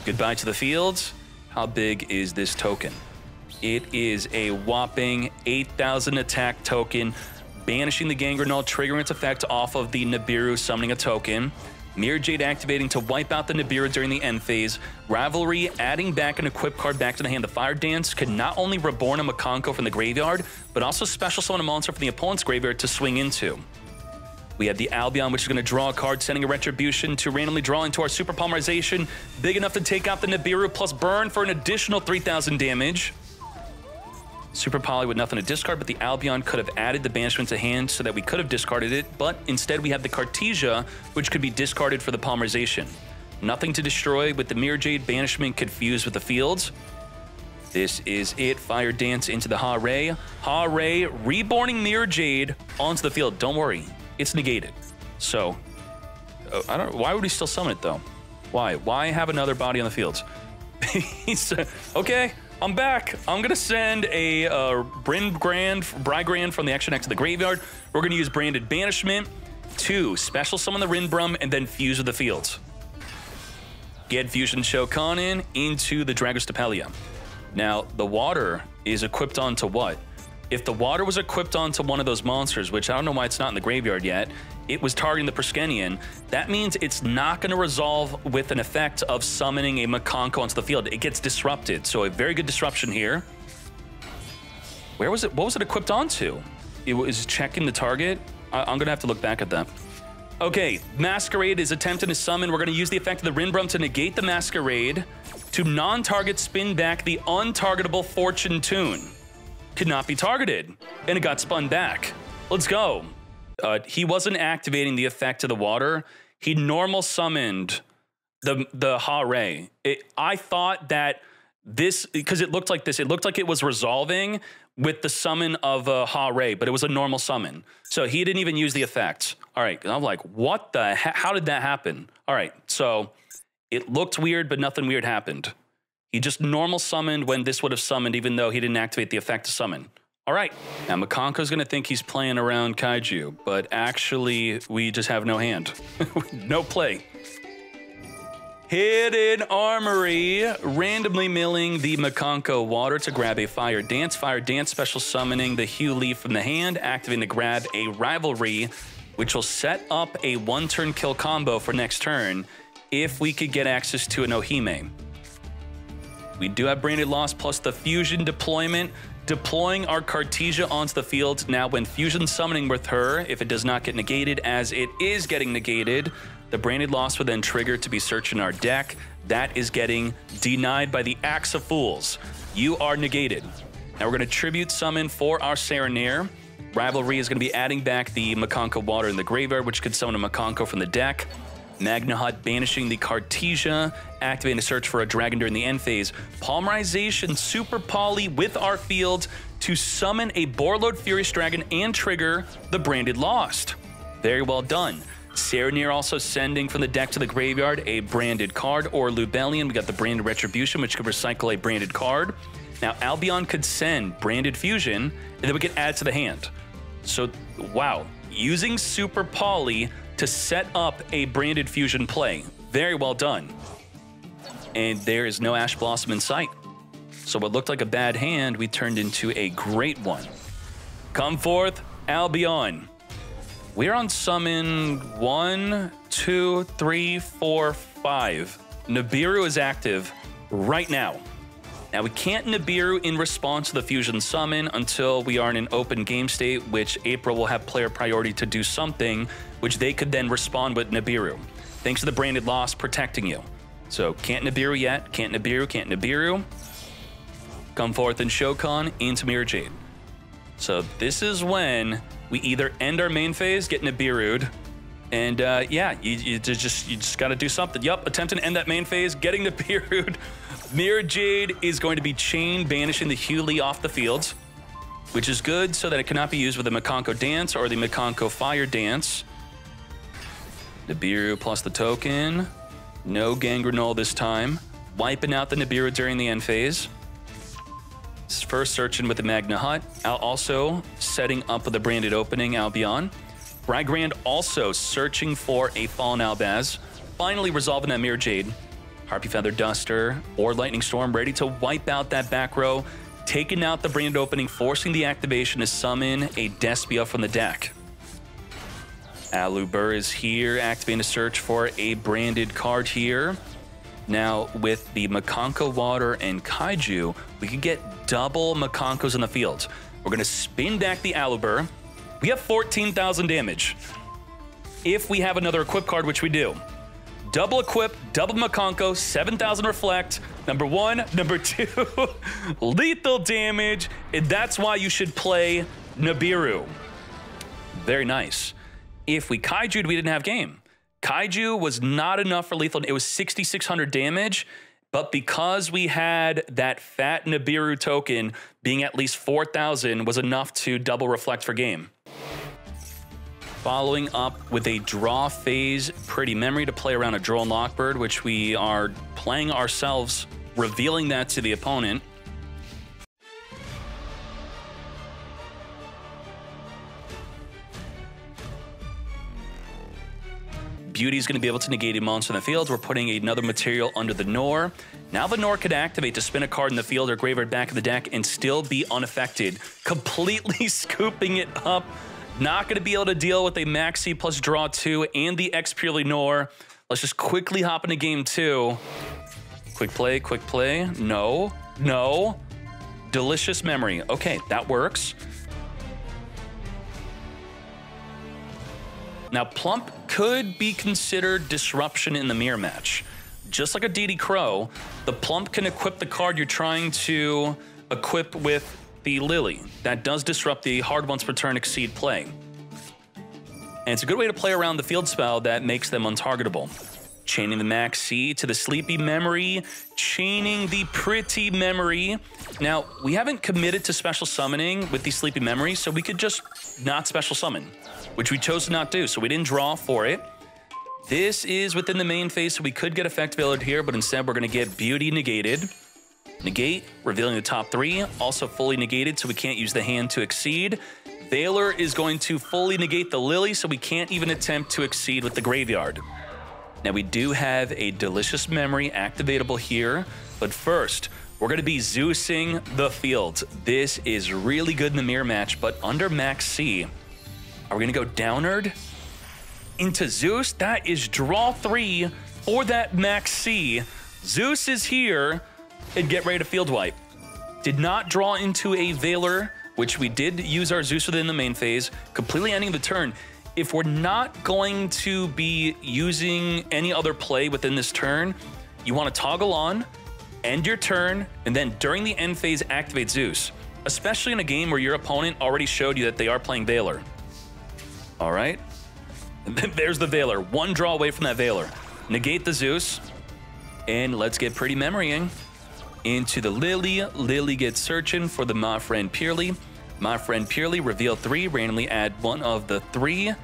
Goodbye to the fields. How big is this token? It is a whopping 8,000 attack token, banishing the Gangrenol, triggering its effect off of the Nibiru, summoning a token. Mirror Jade activating to wipe out the Nibiru during the end phase. Rivalry adding back an equipped card back to the hand. The Fire Dance could not only reborn a Mikanko from the graveyard, but also special summon a monster from the opponent's graveyard to swing into. We have the Albion, which is going to draw a card, sending a Retribution to randomly draw into our Super Polymerization, big enough to take out the Nibiru, plus burn for an additional 3,000 damage. Super Poly with nothing to discard, but the Albion could have added the banishment to hand so that we could have discarded it, but instead we have the Cartesia, which could be discarded for the Polymerization. Nothing to destroy with the Mirror Jade, banishment could fuse with the fields. This is it. Fire Dance into the Hare. Hare reborning Mirror Jade onto the field. Don't worry, it's negated. So, I don't. Why would he still summon it though? Why? Why have another body on the field? He's okay. I'm back. I'm gonna send a Brigand from the extra deck to the graveyard. We're gonna use Branded Banishment to special summon the Rinbrum and then fuse with the fields. Get Fusion Shokanen into the Dragostapelia. Now, the water is equipped onto what? If the water was equipped onto one of those monsters, which I don't know why it's not in the graveyard yet, it was targeting the Proskenian, that means it's not going to resolve with an effect of summoning a Mikanko onto the field. It gets disrupted, so a very good disruption here. Where was it? What was it equipped onto? It was checking the target. I'm going to have to look back at that. Okay, Masquerade is attempting to summon. We're going to use the effect of the Rinbrum to negate the Masquerade to non-target spin back the untargetable Fortune Tune. Could not be targeted, and it got spun back. Let's go. He wasn't activating the effect of the water. He normal summoned the Hare. I thought that this, because it looked like this, it looked like it was resolving with the summon of Hare, but it was a normal summon. So he didn't even use the effect. All right, I'm like, what the heck? How did that happen? All right, so it looked weird, but nothing weird happened. He just normal summoned when this would have summoned, even though he didn't activate the effect to summon. All right, now Mikanko's gonna think he's playing around Kaiju, but actually we just have no hand. No play. Hidden Armory, randomly milling the Mikanko water to grab a Fire Dance. Fire Dance special summoning the Purrely from the hand, activating to grab a Rivalry, which will set up a one-turn kill combo for next turn if we could get access to an Ohime. We do have Branded Loss plus the Fusion deployment, deploying our Cartesia onto the field. Now when Fusion summoning with her, if it does not get negated, as it is getting negated, the Branded Loss will then trigger to be searching our deck. That is getting denied by the Axe of Fools. You are negated. Now we're going to Tribute Summon for our Serenair. Rivalry is going to be adding back the Mikanko water in the graveyard, which could summon a Mikanko from the deck. Magna Hut banishing the Cartesia, activating a search for a dragon during the end phase. Polymerization, Super Poly with our field to summon a Borlord Furious Dragon and trigger the Branded Lost. Very well done. Serenir also sending from the deck to the graveyard a branded card, or Lubellion. We got the Branded Retribution, which could recycle a branded card. Now, Albion could send Branded Fusion, and then we could add to the hand. So, wow. Using Super Poly to set up a Branded Fusion play. Very well done. And there is no Ash Blossom in sight. So what looked like a bad hand, we turned into a great one. Come forth, Albion. We're on summon 1, 2, 3, 4, 5. Nibiru is active right now. Now, we can't Nibiru in response to the Fusion Summon until we are in an open game state, which April will have player priority to do something, which they could then respond with Nibiru. Thanks to the Branded Lost protecting you. So, can't Nibiru yet, can't Nibiru, can't Nibiru. Come forth in Shokan into Mirror Jade. So, this is when we either end our main phase, get Nibiru'd, and yeah, you just got to do something. Yup, attempting to end that main phase, getting Nibiru'd. Mirror Jade is going to be chain banishing the Huli off the field, which is good so that it cannot be used with the Mikanko Dance or the Mikanko Fire Dance. Nibiru plus the token. No Gangrenol this time. Wiping out the Nibiru during the end phase. First searching with the Magna Hut. Also setting up with the branded opening Albion. Brygrand also searching for a Fallen Albaz. Finally resolving that Mirror Jade. Harpy Feather Duster or Lightning Storm ready to wipe out that back row. Taking out the branded opening, forcing the activation to summon a Despia from the deck. Aluber is here, activating a search for a branded card here. Now, with the Mikanko Water and Kaiju, we can get double Mikankos in the field. We're going to spin back the Aluber. We have 14,000 damage. If we have another equip card, which we do. Double equip, double Mikanko, 7,000 reflect. Number one, number two, lethal damage. And that's why you should play Nibiru. Very nice. If we Kaiju'd, we didn't have game. Kaiju was not enough for lethal. It was 6,600 damage. But because we had that fat Nibiru token being at least 4,000 was enough to double reflect for game. Following up with a draw phase Pretty Memory to play around a Droll and Lockbird, which we are playing ourselves, revealing that to the opponent. Beauty's going to be able to negate a monster in the field. We're putting another material under the Nor. Now the Nor could activate to spin a card in the field or graveyard back in the deck and still be unaffected. Completely scooping it up. Not going to be able to deal with a Maxi plus draw 2 and the X Purrely Nor. Let's just quickly hop into game 2. Quick play, quick play. No, no. Delicious Memory. Okay, that works. Now, Plump could be considered disruption in the mirror match. Just like a DD Crow, the Plump can equip the card you're trying to equip with the Lily. That does disrupt the hard once per turn exceed play. And it's a good way to play around the field spell that makes them untargetable. Chaining the Maxi to the Sleepy Memory, chaining the Pretty Memory. Now, we haven't committed to special summoning with the Sleepy Memory, so we could just not special summon, which we chose to not do, so we didn't draw for it. This is within the main phase, so we could get Effect Veiler here, but instead we're going to get Beauty negated. Negate, revealing the top 3, also fully negated, so we can't use the hand to exceed. Veiler is going to fully negate the Lily, so we can't even attempt to exceed with the graveyard. Now, we do have a Delicious Memory activatable here, but first, we're going to be Zeusing the field. This is really good in the mirror match, but under Max C, are we going to go Downard into Zeus? That is draw 3 for that Max C. Zeus is here, and get ready to field wipe. Did not draw into a Veiler, which we did use our Zeus within the main phase, completely ending the turn. If we're not going to be using any other play within this turn, you want to toggle on, end your turn, and then during the end phase, activate Zeus, especially in a game where your opponent already showed you that they are playing Veiler. All right. There's the Veiler. One draw away from that Veiler. Negate the Zeus. And let's get pretty memorying into the Lily. Lily gets searching for the My Friend Purrely. My Friend Purrely, reveal 3, randomly add one of the 3.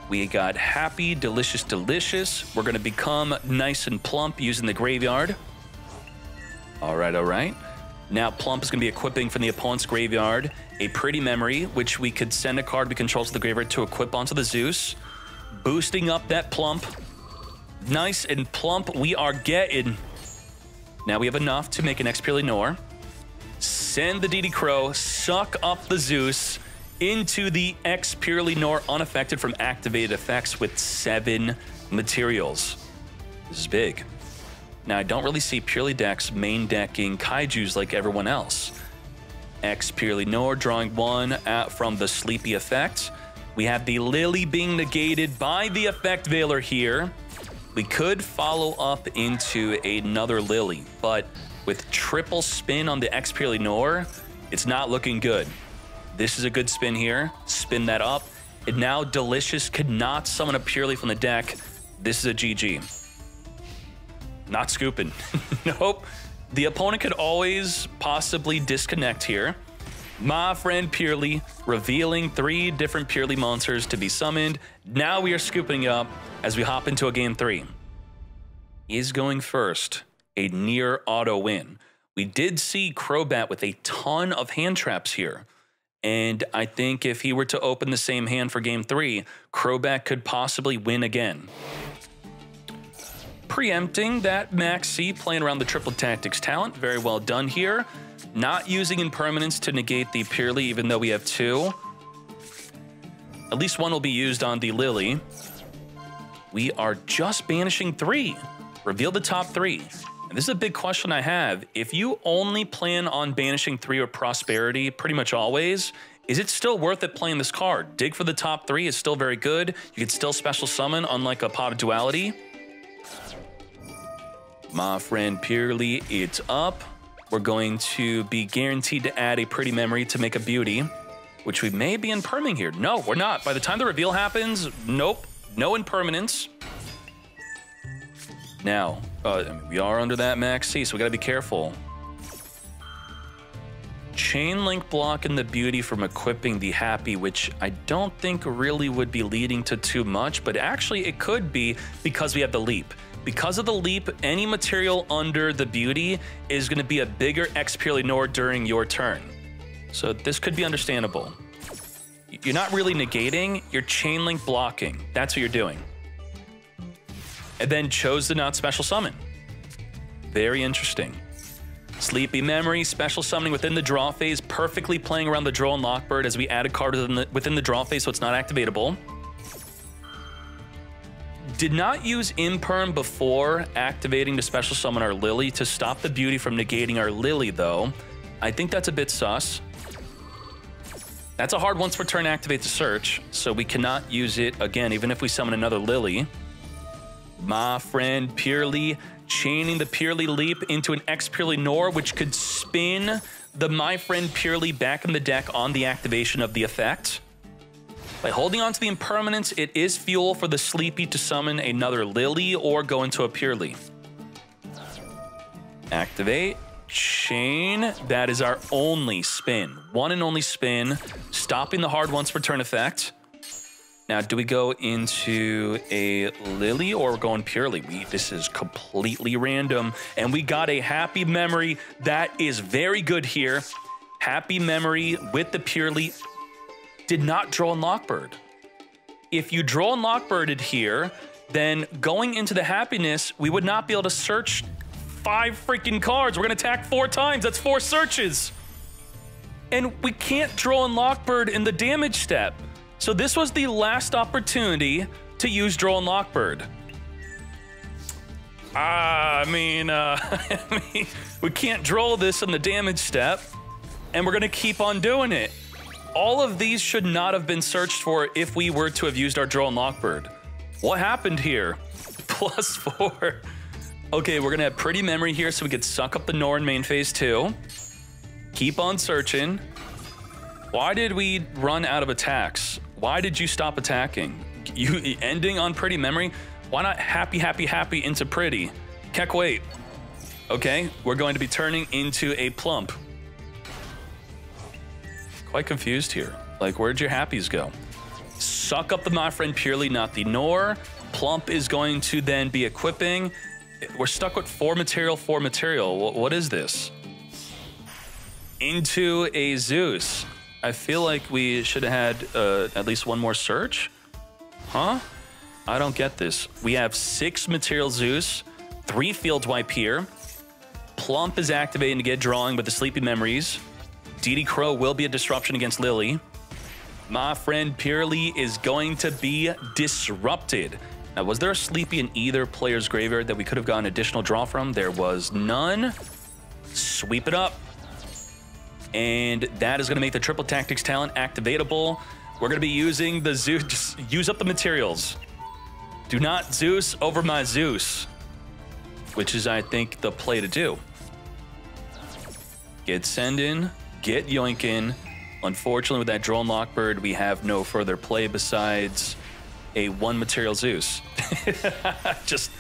We got Happy, Delicious, Delicious. We're going to become nice and plump using the graveyard. All right, all right. Now Plump is going to be equipping from the opponent's graveyard a Pretty Memory, which we could send a card we control to the graveyard to equip onto the Zeus. Boosting up that Plump. Nice and plump we are getting. Now we have enough to make an Purrely Nor. Send the DD Crow, suck up the Zeus into the Purrely Nor unaffected from activated effects with 7 materials. This is big. Now I don't really see Purrely decks main decking Kaijus like everyone else. Purrely Nor drawing 1 from the Sleepy effect. We have the Lily being negated by the effect Veiler here. We could follow up into another Lily, but with triple spin on the Purrely Nor, it's not looking good. This is a good spin here. Spin that up. And now Delicious cannot summon a Purrely from the deck. This is a GG. Not scooping. Nope. The opponent could always possibly disconnect here. My Friend Purrely, revealing 3 different Purrely monsters to be summoned. Now we are scooping up as we hop into a game 3. Is going first, a near auto win. We did see Crobat with a ton of hand traps here. And I think if he were to open the same hand for game 3, Crobat could possibly win again. Preempting that Max C, playing around the Triple Tactics talent. Very well done here. Not using Impermanence to negate the Purrely, even though we have 2. At least 1 will be used on the Lily. We are just banishing 3. Reveal the top 3. And this is a big question I have. If you only plan on banishing 3 or Prosperity pretty much always, is it still worth it playing this card? Dig for the top 3 is still very good. You could still special summon, unlike a Pot of Duality. My Friend Purrely, it's up. We're going to be guaranteed to add a Pretty Memory to make a Beauty, which we may be imperming here. No, we're not. By the time the reveal happens, nope, no impermanence. Now, we are under that Max C, so we gotta be careful. Chain Link blocking the Beauty from equipping the Happy, which I don't think really would be leading to too much, but actually it could be because we have the Leap. Because of the Leap, any material under the Beauty is going to be a bigger Purrely Nor during your turn. So this could be understandable. You're not really negating, you're Chain Link blocking. That's what you're doing. And then chose to not special summon. Very interesting. Sleepy Memory, special summoning within the draw phase, perfectly playing around the Droll and Lockbird as we add a card within the draw phase so it's not activatable. Did not use Imperm before activating to special summon our Lily to stop the Beauty from negating our Lily, though. I think that's a bit sus. That's a hard once per turn activate to search, so we cannot use it again, even if we summon another Lily. My Friend Purrely, chaining the Purrely Leap into an Purrely Nor, which could spin the My Friend Purrely back in the deck on the activation of the effect. By holding on to the Impermanence, it is fuel for the Sleepy to summon another Lily or go into a Purrely. Activate, chain, that is our only spin. One and only spin, stopping the hard once per turn effect. Now, do we go into a Lily or we're going Purrely? This is completely random. And we got a Happy Memory. That is very good here. Happy Memory with the Purrely. Did not draw on Lockbird. If you draw on Lockbirded here, then going into the Happiness, we would not be able to search 5 freaking cards. We're gonna attack 4 times. That's 4 searches. And we can't draw on Lockbird in the damage step. So this was the last opportunity to use Draw and Lockbird. I mean, we can't draw this in the damage step, and we're gonna keep on doing it. All of these should not have been searched for if we were to have used our Draw and Lockbird. What happened here? +4. Okay, we're gonna have Pretty Memory here so we could suck up the Nor in main phase 2. Keep on searching. Why did we run out of attacks? Why did you stop attacking? You ending on Pretty Memory? Why not happy, happy, happy into Pretty? Heck, wait. Okay, we're going to be turning into a Plump. Quite confused here. Like, where'd your happies go? Suck up the My Friend Purrely, not the Nor. Plump is going to then be equipping. We're stuck with 4 material, 4 material. What is this? Into a Zeus. I feel like we should have had at least 1 more search. Huh? I don't get this. We have 6 material Zeus, 3 field wipe here. Plump is activating to get drawing with the Sleepy Memories. DD Crow will be a disruption against Lily. My Friend Purrely is going to be disrupted. Now, was there a Sleepy in either player's graveyard that we could have gotten additional draw from? There was none. Sweep it up. And that is going to make the Triple Tactics talent activatable. We're going to be using the Zeus. Just use up the materials. Do not Zeus over my Zeus. Which is, I think, the play to do. Get Sendin, get Yoinkin. Unfortunately, with that Drone Lockbird, we have no further play besides a 1 material Zeus. Just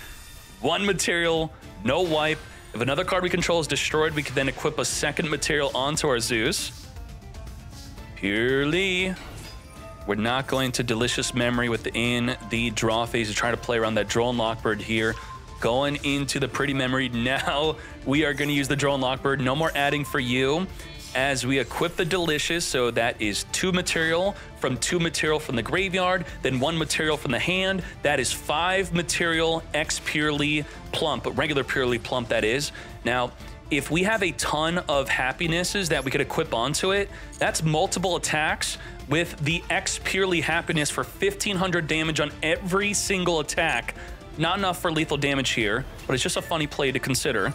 1 material, no wipe. If another card we control is destroyed, we can then equip a 2nd material onto our Zeus. Purrely. We're not going to Delicious Memory within the draw phase to try to play around that Drone Lockbird here. Going into the Pretty Memory now, we are going to use the Drone Lockbird. No more adding for you. As we equip the Delicious, so that is 2 material from 2 material from the graveyard, then 1 material from the hand. That is 5 material X Purrely Plump, regular Purrely Plump, that is. Now, if we have a ton of happinesses that we could equip onto it, that's multiple attacks with the X Purrely Happiness for 1,500 damage on every single attack. Not enough for lethal damage here, but it's just a funny play to consider.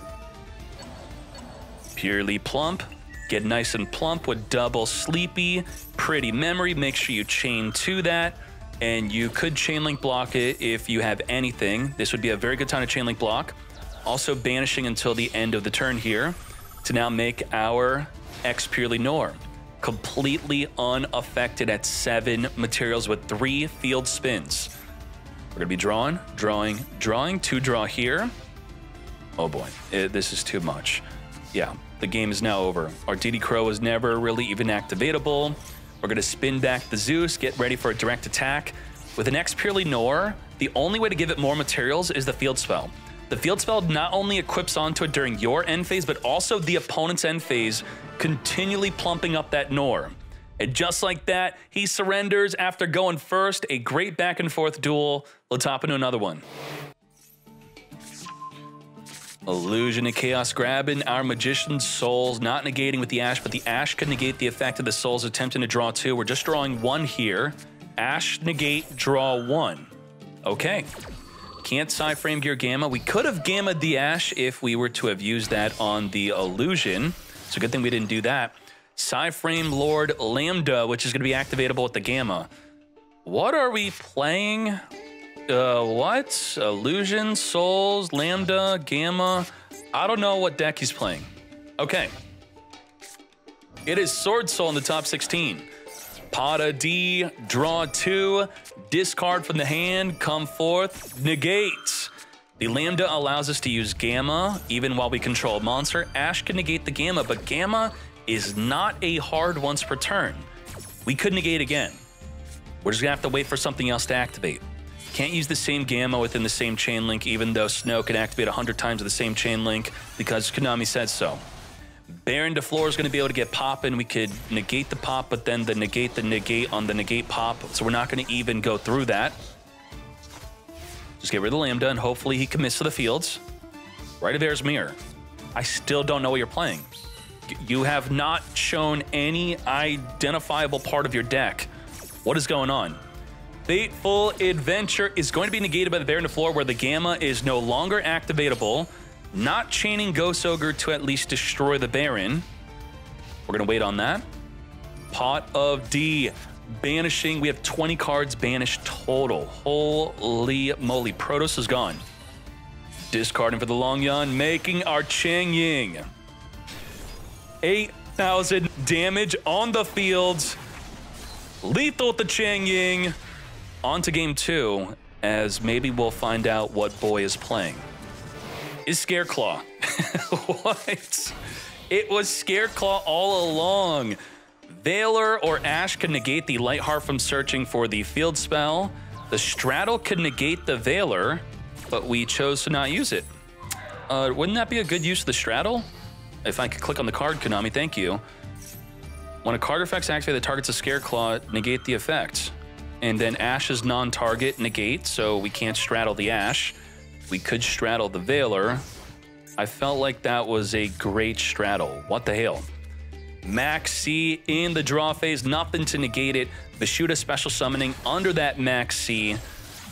Purrely Plump. Get nice and plump with double Sleepy, Pretty Memory. Make sure you chain to that, and you could chain link block it if you have anything. This would be a very good time to chain link block. Also banishing until the end of the turn here to now make our X Purrely Nor completely unaffected at 7 materials with 3 field spins. We're gonna be drawing, drawing, drawing. 2 draw here. Oh boy, this is too much. Yeah. The game is now over. Our DD Crow was never really even activatable. We're going to spin back the Zeus, get ready for a direct attack. With an X Purrely Nor, the only way to give it more materials is the field spell. The field spell not only equips onto it during your end phase, but also the opponent's end phase, continually plumping up that Nor. And just like that, he surrenders after going first. A great back and forth duel. Let's hop into another one. Illusion and Chaos grabbing our Magician's Souls, not negating with the Ash, but the Ash could negate the effect of the Souls attempting to draw 2. We're just drawing 1 here. Ash, negate, draw 1. Okay. Can't Psy-Frame Gear Gamma. We could have Gamma'd the Ash if we were to have used that on the Illusion. It's a good thing we didn't do that. Psy-Frame Lord Lambda, which is going to be activatable with the Gamma. What are we playing? What? Illusion, Souls, Lambda, Gamma. I don't know what deck he's playing. Okay. It is Swordsoul in the top 16. Pot D, draw 2, discard from the hand, come forth, negate. The Lambda allows us to use Gamma even while we control a monster. Ash can negate the Gamma, but Gamma is not a hard once per turn. We could negate again. We're just gonna have to wait for something else to activate. Can't use the same Gamma within the same chain link, even though Snow can activate 100 times with the same chain link because Konami said so. Baron DeFleur is going to be able to get popping. We could negate the pop, but then the negate on the negate pop. So we're not going to even go through that. Just get rid of the Lambda, and hopefully he commits to the fields. Right of Air's Mirror. I still don't know what you're playing. You have not shown any identifiable part of your deck. What is going on? Fateful Adventure is going to be negated by the Baron DeFleur, where the Gamma is no longer activatable. Not chaining Ghost Ogre to at least destroy the Baron. We're going to wait on that. Pot of D. Banishing. We have 20 cards banished total. Holy moly. Protoss is gone. Discarding for the Long Yan. Making our Chang Ying. 8,000 damage on the fields. Lethal with the Chang Ying. on to game 2, as maybe we'll find out what boy is playing. Is Scareclaw. What? It was Scareclaw all along. Veiler or Ash can negate the Lightheart from searching for the field spell. The Straddle can negate the Veiler, but we chose to not use it. Wouldn't that be a good use of the Straddle? If I could click on the card, Konami, thank you. When a card effect's activated that targets a Scareclaw, negate the effect. And then Ash's non-target negate, so we can't straddle the Ash. We could straddle the Veiler. I felt like that was a great straddle. What the hell? Max C in the draw phase, nothing to negate it. Vishuda special summoning under that Max C.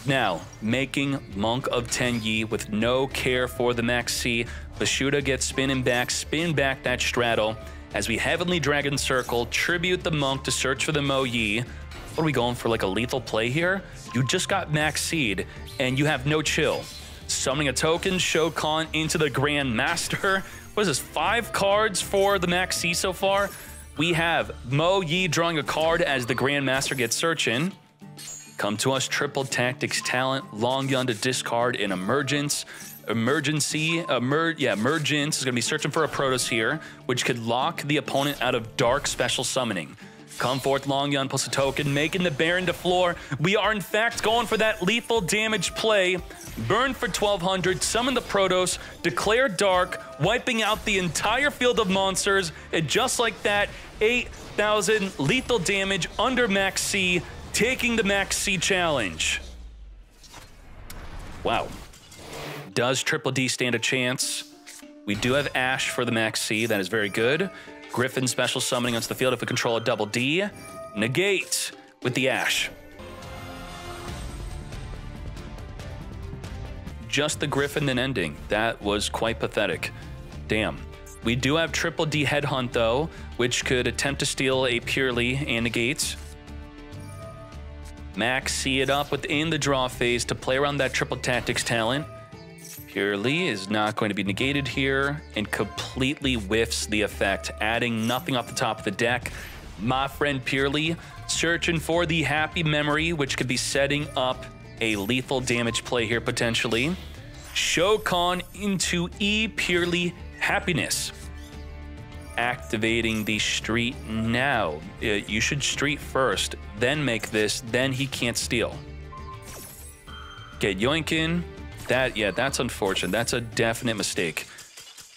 Now, making Monk of Tenyi with no care for the Max C. Vishuda gets spin back that straddle. As we Heavenly Dragon Circle, tribute the Monk to search for the Mo Yi. What are we going for, like a lethal play here? You just got Max Seed, and you have no chill. Summoning a token, Shokan into the Grand Master. What is this, 5 cards for the Max C so far? We have Mo Yi drawing a card as the Grand Master gets searching. Come to us, Triple Tactics Talent, Long Yun to discard in Emergence. Emergence is going to be searching for a Protoss here, which could lock the opponent out of Dark Special Summoning. Come forth, Long Yun plus a token, making the Baron to floor. We are in fact going for that lethal damage play. Burn for 1200, summon the Protoss, declare Dark, wiping out the entire field of monsters, and just like that, 8,000 lethal damage under Max C, taking the Max C challenge. Wow. Does Triple D stand a chance? We do have Ash for the Max C, that is very good. Griffin special summoning onto the field if we control a double D. Negate with the Ash. Just the Griffin then ending. That was quite pathetic. Damn. We do have Triple D Headhunt though, which could attempt to steal a Purrely and negate. Max C it up within the draw phase to play around that Triple Tactics talent. Purrely is not going to be negated here and completely whiffs the effect, adding nothing off the top of the deck. My friend Purrely searching for the Happy Memory, which could be setting up a lethal damage play here potentially. Shokan into E Purrely Happiness. Activating the Street now. You should Street first, then make this, then he can't steal. Get Yoinkin. That's unfortunate. That's a definite mistake.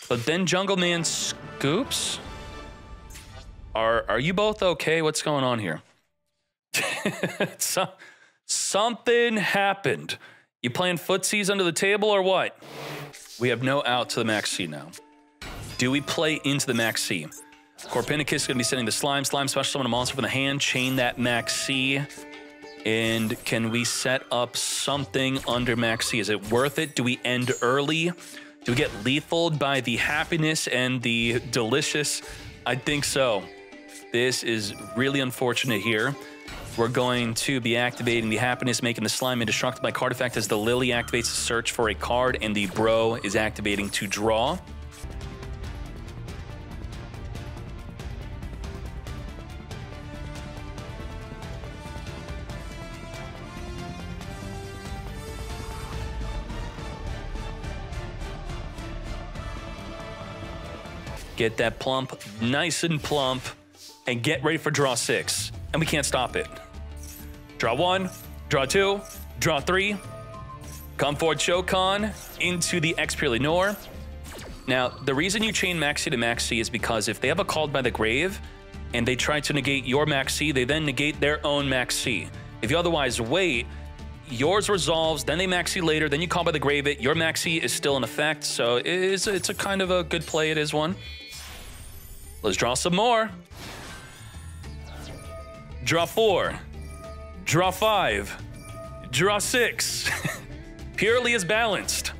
But then Jungle Man scoops? Are you both okay? What's going on here? Something happened. You playing footsies under the table or what? We have no out to the Max C now. Do we play into the Max C? Corpinicus is going to be sending the Slime. Slime special summon a monster from the hand. Chain that Max C. And can we set up something under Max C? Is it worth it? Do we end early? Do we get lethaled by the Happiness and the Delicious? I think so. This is really unfortunate here. We're going to be activating the Happiness, making the Slime indestructible by card effect as the Lily activates to search for a card, and the Bro is activating to draw. Get that plump, nice and plump, and get ready for draw 6. And we can't stop it. Draw 1, draw 2, draw 3. Come forward, Shokan, into the X Purrely Nor. Now, the reason you chain Max C to Max C is because if they have a Called by the Grave, and they try to negate your Max C, they then negate their own Max C. If you otherwise wait, yours resolves, then they Max C later, then you Call by the Grave it, your Max C is still in effect, so it's a kind of a good play, it is one. Let's draw some more. Draw 4. Draw 5. Draw 6. Purrely is balanced.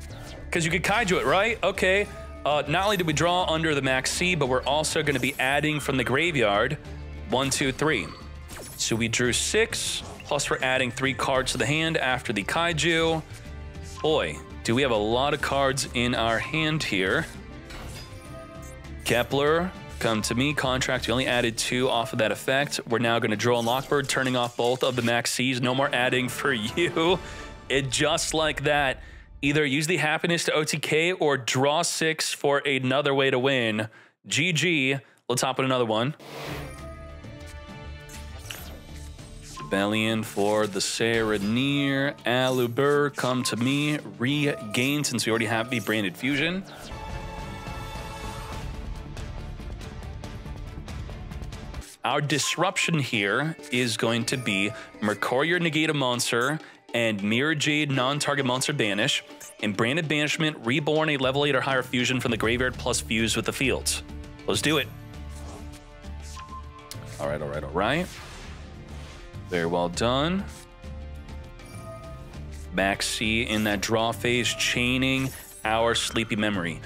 Because you could Kaiju it, right? Okay. Not only did we draw under the Max C, but we're also going to be adding from the graveyard 1, 2, 3. So we drew 6, plus we're adding 3 cards to the hand after the Kaiju. Boy, do we have a lot of cards in our hand here. Kepler, Come to me, contract. We only added 2 off of that effect. We're now going to draw on Lockbird, turning off both of the max Cs. No more adding for you. It just like that. Either use the happiness to OTK or draw 6 for another way to win. GG. Let's hop in another one. Rebellion for the Serenir. Alubur, come to me. Regain, since we already have the branded fusion. Our disruption here is going to be Mercurier negate a monster and Mirror Jade non-target monster banish, and Branded Banishment reborn a level 8 or higher fusion from the graveyard plus fuse with the fields. Let's do it. All right, all right, all right. Very well done. Max C in that draw phase, chaining our Sleepy Memory.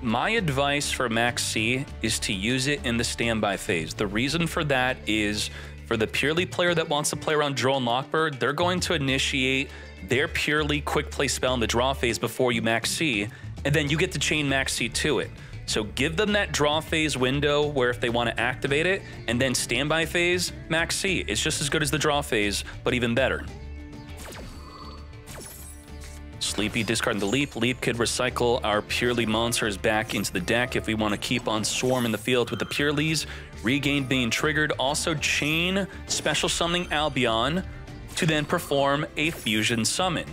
My advice for Max C is to use it in the standby phase. The reason for that is for the Purrely player that wants to play around Duel and Lockbird, they're going to initiate their Purrely quick play spell in the draw phase before you Max C, and then you get to chain Max C to it. So give them that draw phase window where if they want to activate it, and then standby phase, Max C. It's just as good as the draw phase, but even better. Sleepy discarding the Leap. Leap could recycle our Purrely monsters back into the deck if we want to keep on Swarm in the field with the Purrelys. Regain being triggered. Also chain special summoning Albion to then perform a fusion summon.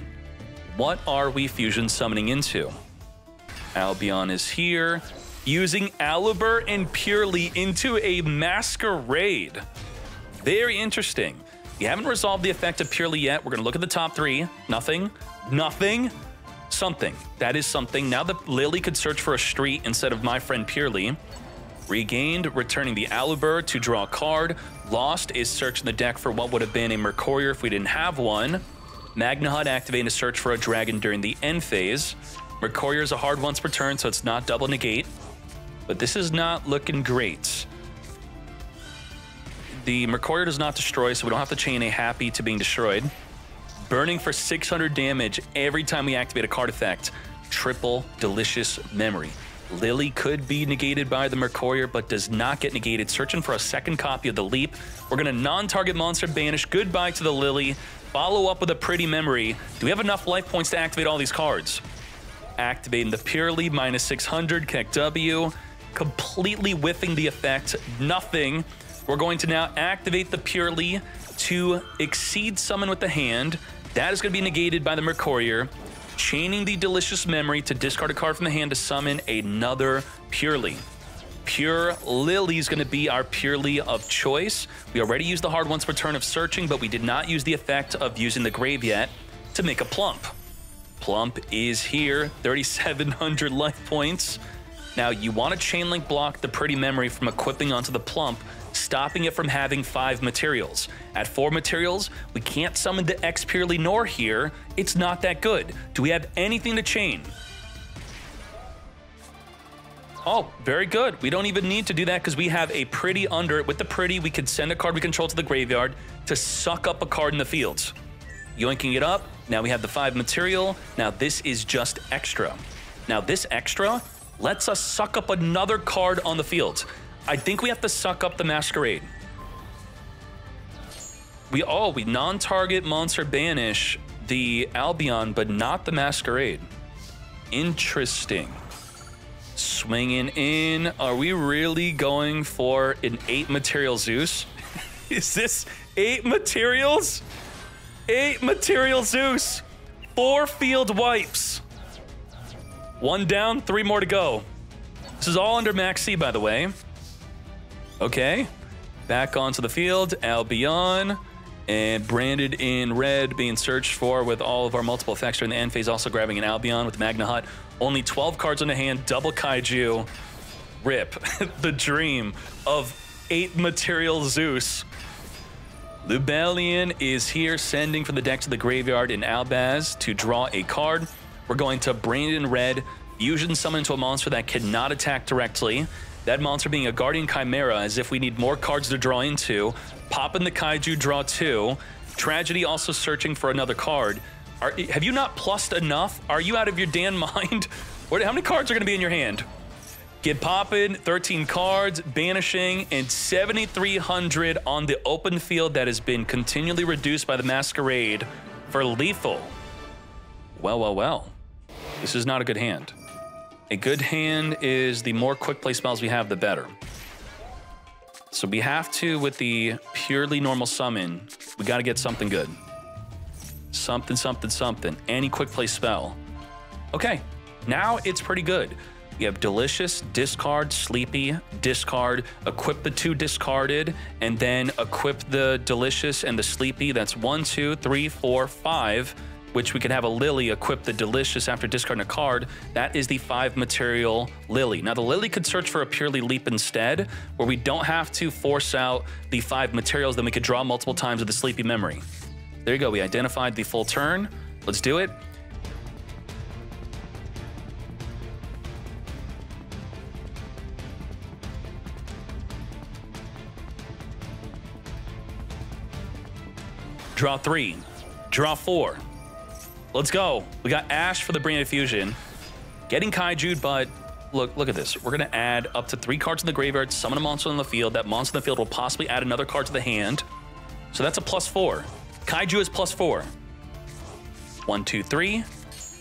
What are we fusion summoning into? Albion is here. Using Alubur and Purrely into a Masquerade. Very interesting. We haven't resolved the effect of Purrely yet. We're going to look at the top 3. Nothing. Nothing. Something. That is something. Now the Lily could search for a street instead of my friend Purrely. Regained, returning the Alubur to draw a card. Lost is searching the deck for what would have been a Mercurier if we didn't have one. Magna Hut activating to search for a dragon during the end phase. Mercurier is a hard once per turn, so it's not double negate. But this is not looking great. The Mercurier does not destroy, so we don't have to chain a happy to being destroyed. Burning for 600 damage every time we activate a card effect. Triple delicious memory. Lily could be negated by the Mercurier, but does not get negated. Searching for a second copy of the Leap. We're going to non-target monster banish. Goodbye to the Lily. Follow up with a pretty memory. Do we have enough life points to activate all these cards? Activating the Purrely, minus 600, connect W. Completely whiffing the effect. Nothing. We're going to now activate the Purrely to exceed summon with the hand. That is going to be negated by the Mercurier. Chaining the delicious memory to discard a card from the hand to summon another Purrely. Pure Lily is going to be our Purrely of choice. We already used the hard once per turn of searching, but we did not use the effect of using the grave yet to make a plump. Plump is here, 3,700 life points. Now you want to chain link block the pretty memory from equipping onto the plump, stopping it from having 5 materials. At 4 materials, we can't summon the X Purrely nor here. It's not that good. Do we have anything to chain? Oh, very good. We don't even need to do that because we have a pretty under it. With the pretty, we could send a card we control to the graveyard to suck up a card in the fields. Yoinking it up. Now we have the 5 material. Now this is just extra. Now this extra lets us suck up another card on the field. I think we have to suck up the Masquerade. We non-target monster banish the Albion, but not the Masquerade. Interesting. Swinging in. Are we really going for an 8 material Zeus? Is this 8 materials? 8 material Zeus. 4 field wipes. 1 down, 3 more to go. This is all under Max C, by the way. Okay. Back onto the field. Albion. And branded in red, being searched for with all of our multiple effects during the end phase. Also grabbing an Albion with Magna Hut. Only 12 cards on the hand. Double Kaiju. Rip. The dream of 8 material Zeus. Lubellion is here, sending from the deck to the graveyard in Albaz to draw a card. We're going to brand in red, fusion summon into a monster that cannot attack directly. That monster being a Guardian Chimera, as if we need more cards to draw into. Pop in the Kaiju, draw 2. Tragedy also searching for another card. Have you not plussed enough? Are you out of your damn mind? How many cards are going to be in your hand? Get poppin', 13 cards, banishing, and 7,300 on the open field that has been continually reduced by the Masquerade for lethal. Well, well, well. This is not a good hand. A good hand is the more quick play spells we have, the better. So we have to, with the purely normal summon, we got to get something good. Something, something, something. Any quick play spell. Okay, now it's pretty good. You have Delicious, discard, Sleepy, discard, equip the 2 discarded, and then equip the Delicious and the Sleepy. That's 1, 2, 3, 4, 5, which we could have a Lily equip the Delicious after discarding a card. That is the 5 material Lily. Now the Lily could search for a purely leap instead, where we don't have to force out the 5 materials, then we could draw multiple times with the Sleepy Memory. There you go, we identified the full turn. Let's do it. Draw 3, draw 4. Let's go. We got Ash for the Branded Fusion. Getting Kaiju'd, but look at this. We're going to add up to 3 cards in the graveyard, summon a monster on the field. That monster in the field will possibly add another card to the hand. So that's a +4. Kaiju is +4. 1, 2, 3.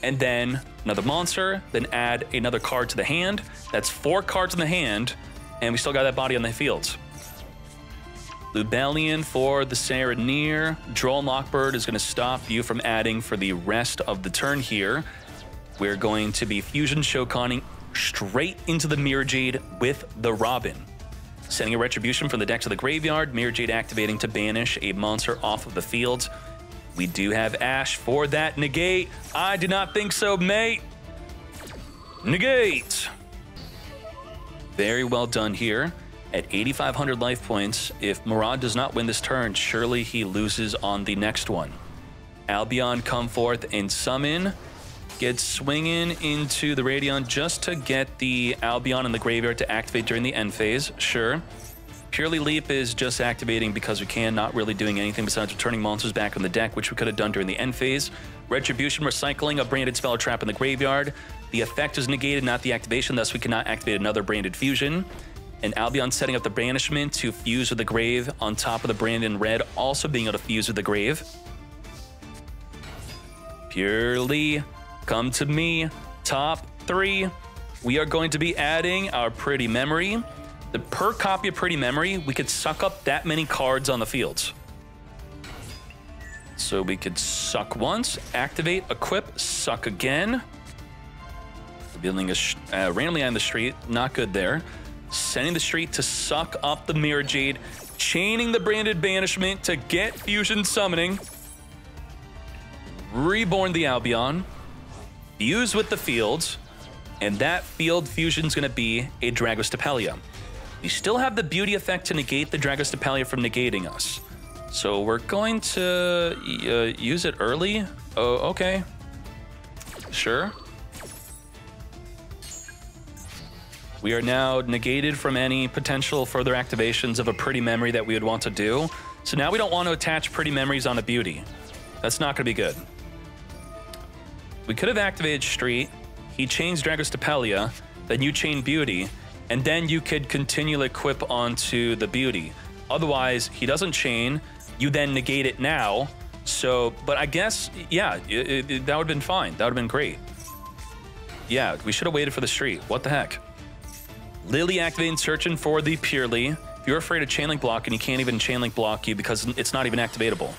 And then another monster, then add another card to the hand. That's 4 cards in the hand, and we still got that body on the field. Lubellion for the Serenir. Droll and Lockbird is going to stop you from adding for the rest of the turn here. We're going to be Fusion Shokaning straight into the Mirror Jade with the Robin. Sending a Retribution from the deck to the graveyard. Mirror Jade activating to banish a monster off of the field. We do have Ash for that negate. I do not think so, mate. Negate. Very well done here. At 8,500 life points, if Murad does not win this turn, surely he loses on the next one. Albion come forth and summon. Get swinging into the Radion just to get the Albion in the graveyard to activate during the end phase. Sure. Purely Leap is just activating because we can, not really doing anything besides returning monsters back on the deck, which we could have done during the end phase. Retribution, recycling a branded spell or trap in the graveyard. The effect is negated, not the activation, thus we cannot activate another branded fusion. And Albion setting up the banishment to fuse with the grave on top of the Brandon Red, also being able to fuse with the grave. Purely, come to me. Top 3. We are going to be adding our Pretty Memory. The per copy of Pretty Memory, we could suck up that many cards on the field. So we could suck once, activate, equip, suck again. Revealing a randomly on the street, not good there. Sending the street to suck up the Mirror Jade, chaining the Branded Banishment to get Fusion Summoning. Reborn the Albion, fuse with the fields, and that field fusion is going to be a Dragostapelia. We still have the beauty effect to negate the Dragostapelia from negating us. So we're going to use it early. Oh, okay. Sure. We are now negated from any potential further activations of a Pretty Memory that we would want to do. So now we don't want to attach Pretty Memories on a Beauty. That's not going to be good. We could have activated Street. He chains Dragostapelia, then you chain Beauty, and then you could continually equip onto the Beauty. Otherwise, he doesn't chain. You then negate it now. So, but I guess, yeah, that would have been fine. That would have been great. Yeah, we should have waited for the Street. What the heck? Lily activating, searching for the Purely. If you're afraid of Chainlink block and you can't even Chainlink block you because it's not even activatable.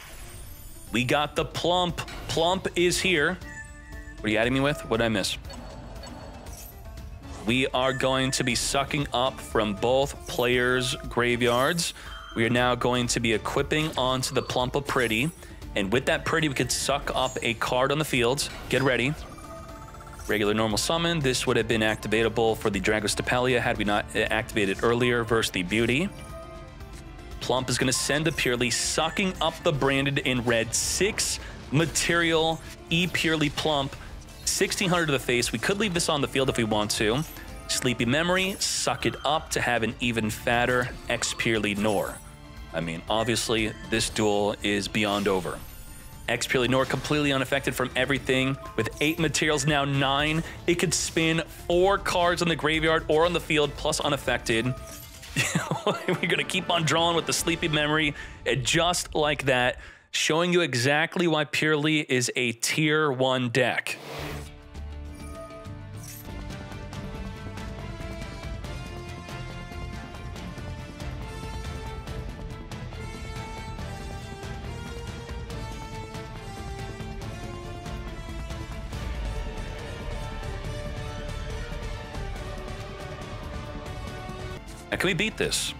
We got the Plump. Plump is here. What are you adding me with? What did I miss? We are going to be sucking up from both players' graveyards. We are now going to be equipping onto the Plump of Pretty. And with that Pretty, we could suck up a card on the field. Get ready. Regular normal summon. This would have been activatable for the Dragostapelia had we not activated earlier versus the Beauty. Plump is going to send the Purely, sucking up the Branded in red. 6 material Purely Plump. 1,600 to the face. We could leave this on the field if we want to. Sleepy Memory, suck it up to have an even fatter Purely Nor. I mean, obviously, this duel is beyond over. Purrely Nor completely unaffected from everything. With 8 materials, now 9. It could spin 4 cards on the graveyard or on the field, plus unaffected. We're going to keep on drawing with the Sleepy Memory, and just like that, showing you exactly why Purrely is a tier 1 deck. Now, can we beat this?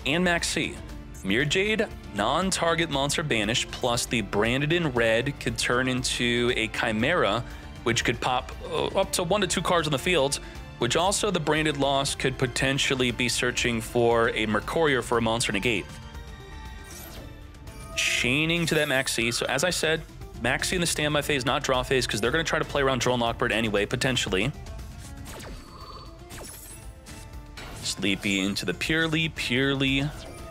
And Max C. Mirror Jade, non-target monster banished, plus the branded in red could turn into a Chimera, which could pop up to 1 to 2 cards on the field, which also the branded loss could potentially be searching for a Mercurier for a monster negate. Chaining to that Max C. So as I said, Max C in the standby phase, not draw phase, because they're going to try to play around Drone Lockbird anyway, potentially. Sleepy into the Purrely,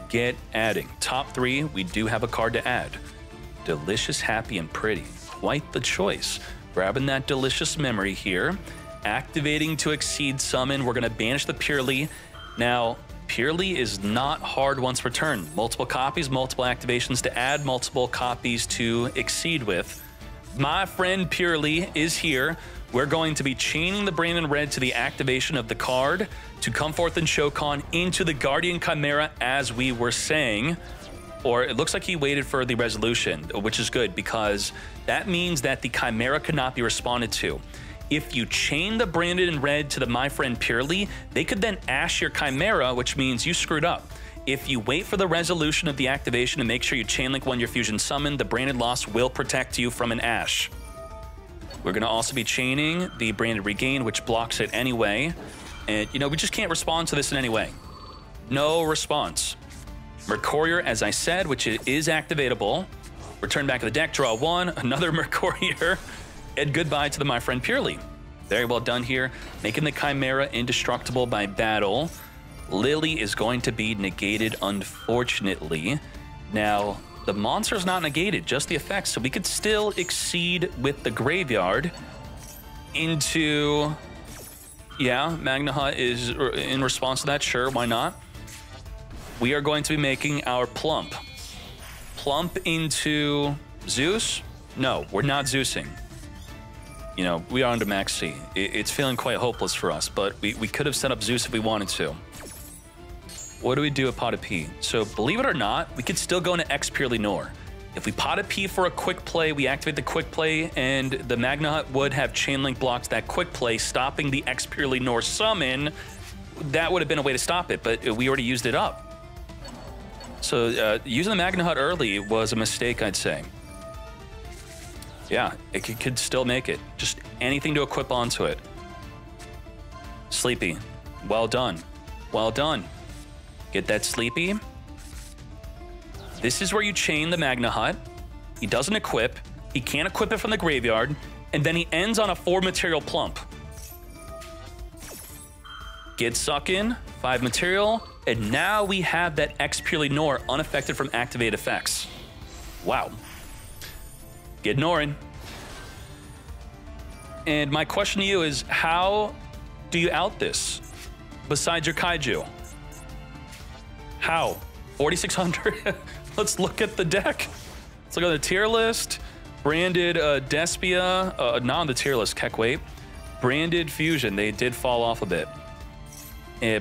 get adding. Top 3, we do have a card to add. Delicious, Happy, and Pretty. Quite the choice. Grabbing that Delicious Memory here. Activating to Exceed Summon. We're going to banish the Purrely. Now, Purrely is not hard once per turn. Multiple copies, multiple activations to add, multiple copies to exceed with. My friend Purrely is here. We're going to be chaining the Brandon Red to the activation of the card to come forth and Shokan into the Guardian Chimera, as we were saying. Or it looks like he waited for the resolution, which is good because that means that the Chimera could not be responded to. If you chain the Brandon Red to the My Friend Purrely, they could then Ash your Chimera, which means you screwed up. If you wait for the resolution of the activation and make sure you chainlink when your fusion summoned, the Branded Loss will protect you from an Ash. We're going to also be chaining the Branded Regain, which blocks it anyway. And, you know, we just can't respond to this in any way. No response. Mercurier, as I said, which is activatable. Return back to the deck, draw 1, another Mercurier, and goodbye to the My Friend Purrely. Very well done here, making the Chimera indestructible by battle. Lily is going to be negated, unfortunately. Now, the monster's not negated, just the effects, so we could still exceed with the graveyard into... Yeah, Magna Hut is in response to that, sure, why not? We are going to be making our Plump. Plump into Zeus? No, we're not Zeusing. You know, we are under Max C. It's feeling quite hopeless for us, but we could have set up Zeus if we wanted to. What do we do at Pot of P? So, believe it or not, we could still go into X Purrely Nor. If we Pot of P for a quick play, we activate the quick play, and the Magna Hut would have chainlink blocked that quick play, stopping the X Purrely Nor summon. That would have been a way to stop it, but we already used it up. So, using the Magna Hut early was a mistake, I'd say. Yeah, it could still make it. Just anything to equip onto it. Sleepy. Well done. Well done. Get that Sleepy. This is where you chain the Magna Hut. He doesn't equip. He can't equip it from the graveyard. And then he ends on a 4-material Plump. Get Suck in, 5 material. And now we have that X Purrely Nor unaffected from activated effects. Wow. Get Norin. And my question to you is, how do you out this besides your Kaiju? How? 4,600? Let's look at the deck. Let's look at the tier list. Branded Despia, not on the tier list, Keck, wait. Branded Fusion, they did fall off a bit.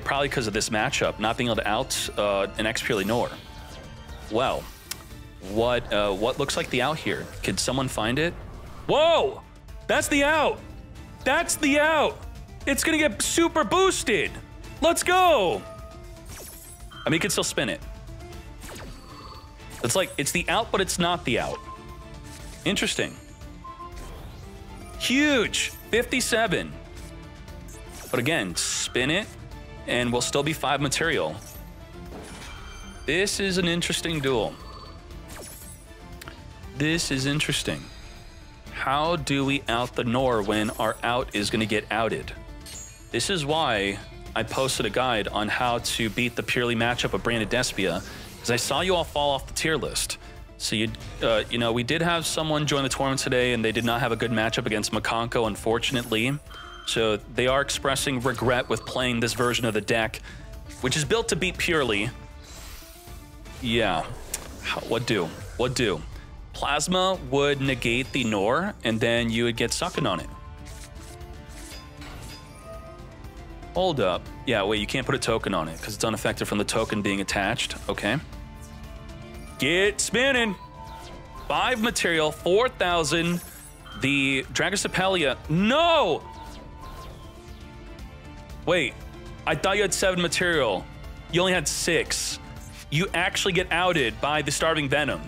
Probably because of this matchup, not being able to out an X Purrely Nor. Well, what looks like the out here? Could someone find it? Whoa! That's the out! That's the out! It's gonna get super boosted! Let's go! I mean, you can still spin it. It's like, it's the out, but it's not the out. Interesting. Huge! 57. But again, spin it, and we'll still be 5 material. This is an interesting duel. This is interesting. How do we out the Nor when our out is going to get outed? This is why I posted a guide on how to beat the Purrely matchup of Branded Despia, because I saw you all fall off the tier list. So you know, we did have someone join the tournament today, and they did not have a good matchup against Mikanko, unfortunately. So they are expressing regret with playing this version of the deck, which is built to beat Purrely. Yeah. What do? What do? Plasma would negate the Nor, and then you would get sucking on it. Hold up. Yeah, wait, you can't put a token on it because it's unaffected from the token being attached. Okay. Get spinning. 5 material, 4,000. The Dragostapelia. No! Wait, I thought you had 7 material. You only had 6. You actually get outed by the Starving Venom.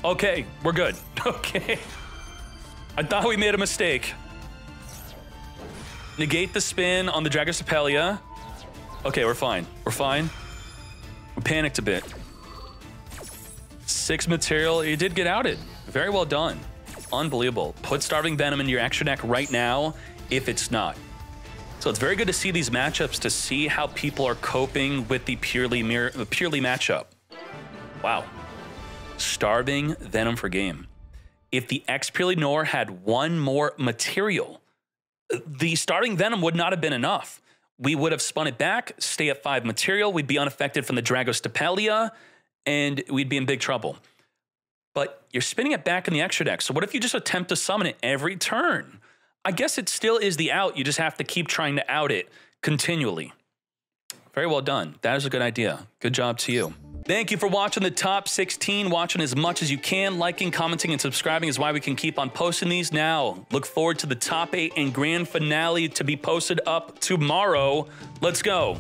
Okay, we're good. Okay. I thought we made a mistake. Negate the spin on the Dragostapelia. Okay, we're fine. We're fine. We panicked a bit. 6 material. You did get outed. Very well done. Unbelievable. Put Starving Venom into your extra deck right now if it's not. So it's very good to see these matchups to see how people are coping with the Purrely matchup. Wow. Starving Venom for game. If the Purrely Nor had 1 more material, the Starving Venom would not have been enough. We would have spun it back, stay at 5 material, we'd be unaffected from the Dragostapelia, and we'd be in big trouble. But you're spinning it back in the extra deck, so what if you just attempt to summon it every turn? I guess it still is the out, you just have to keep trying to out it continually. Very well done. That is a good idea. Good job to you. Thank you for watching the top 16, watching as much as you can. Liking, commenting, and subscribing is why we can keep on posting these. Now, look forward to the top 8 and grand finale to be posted up tomorrow. Let's go.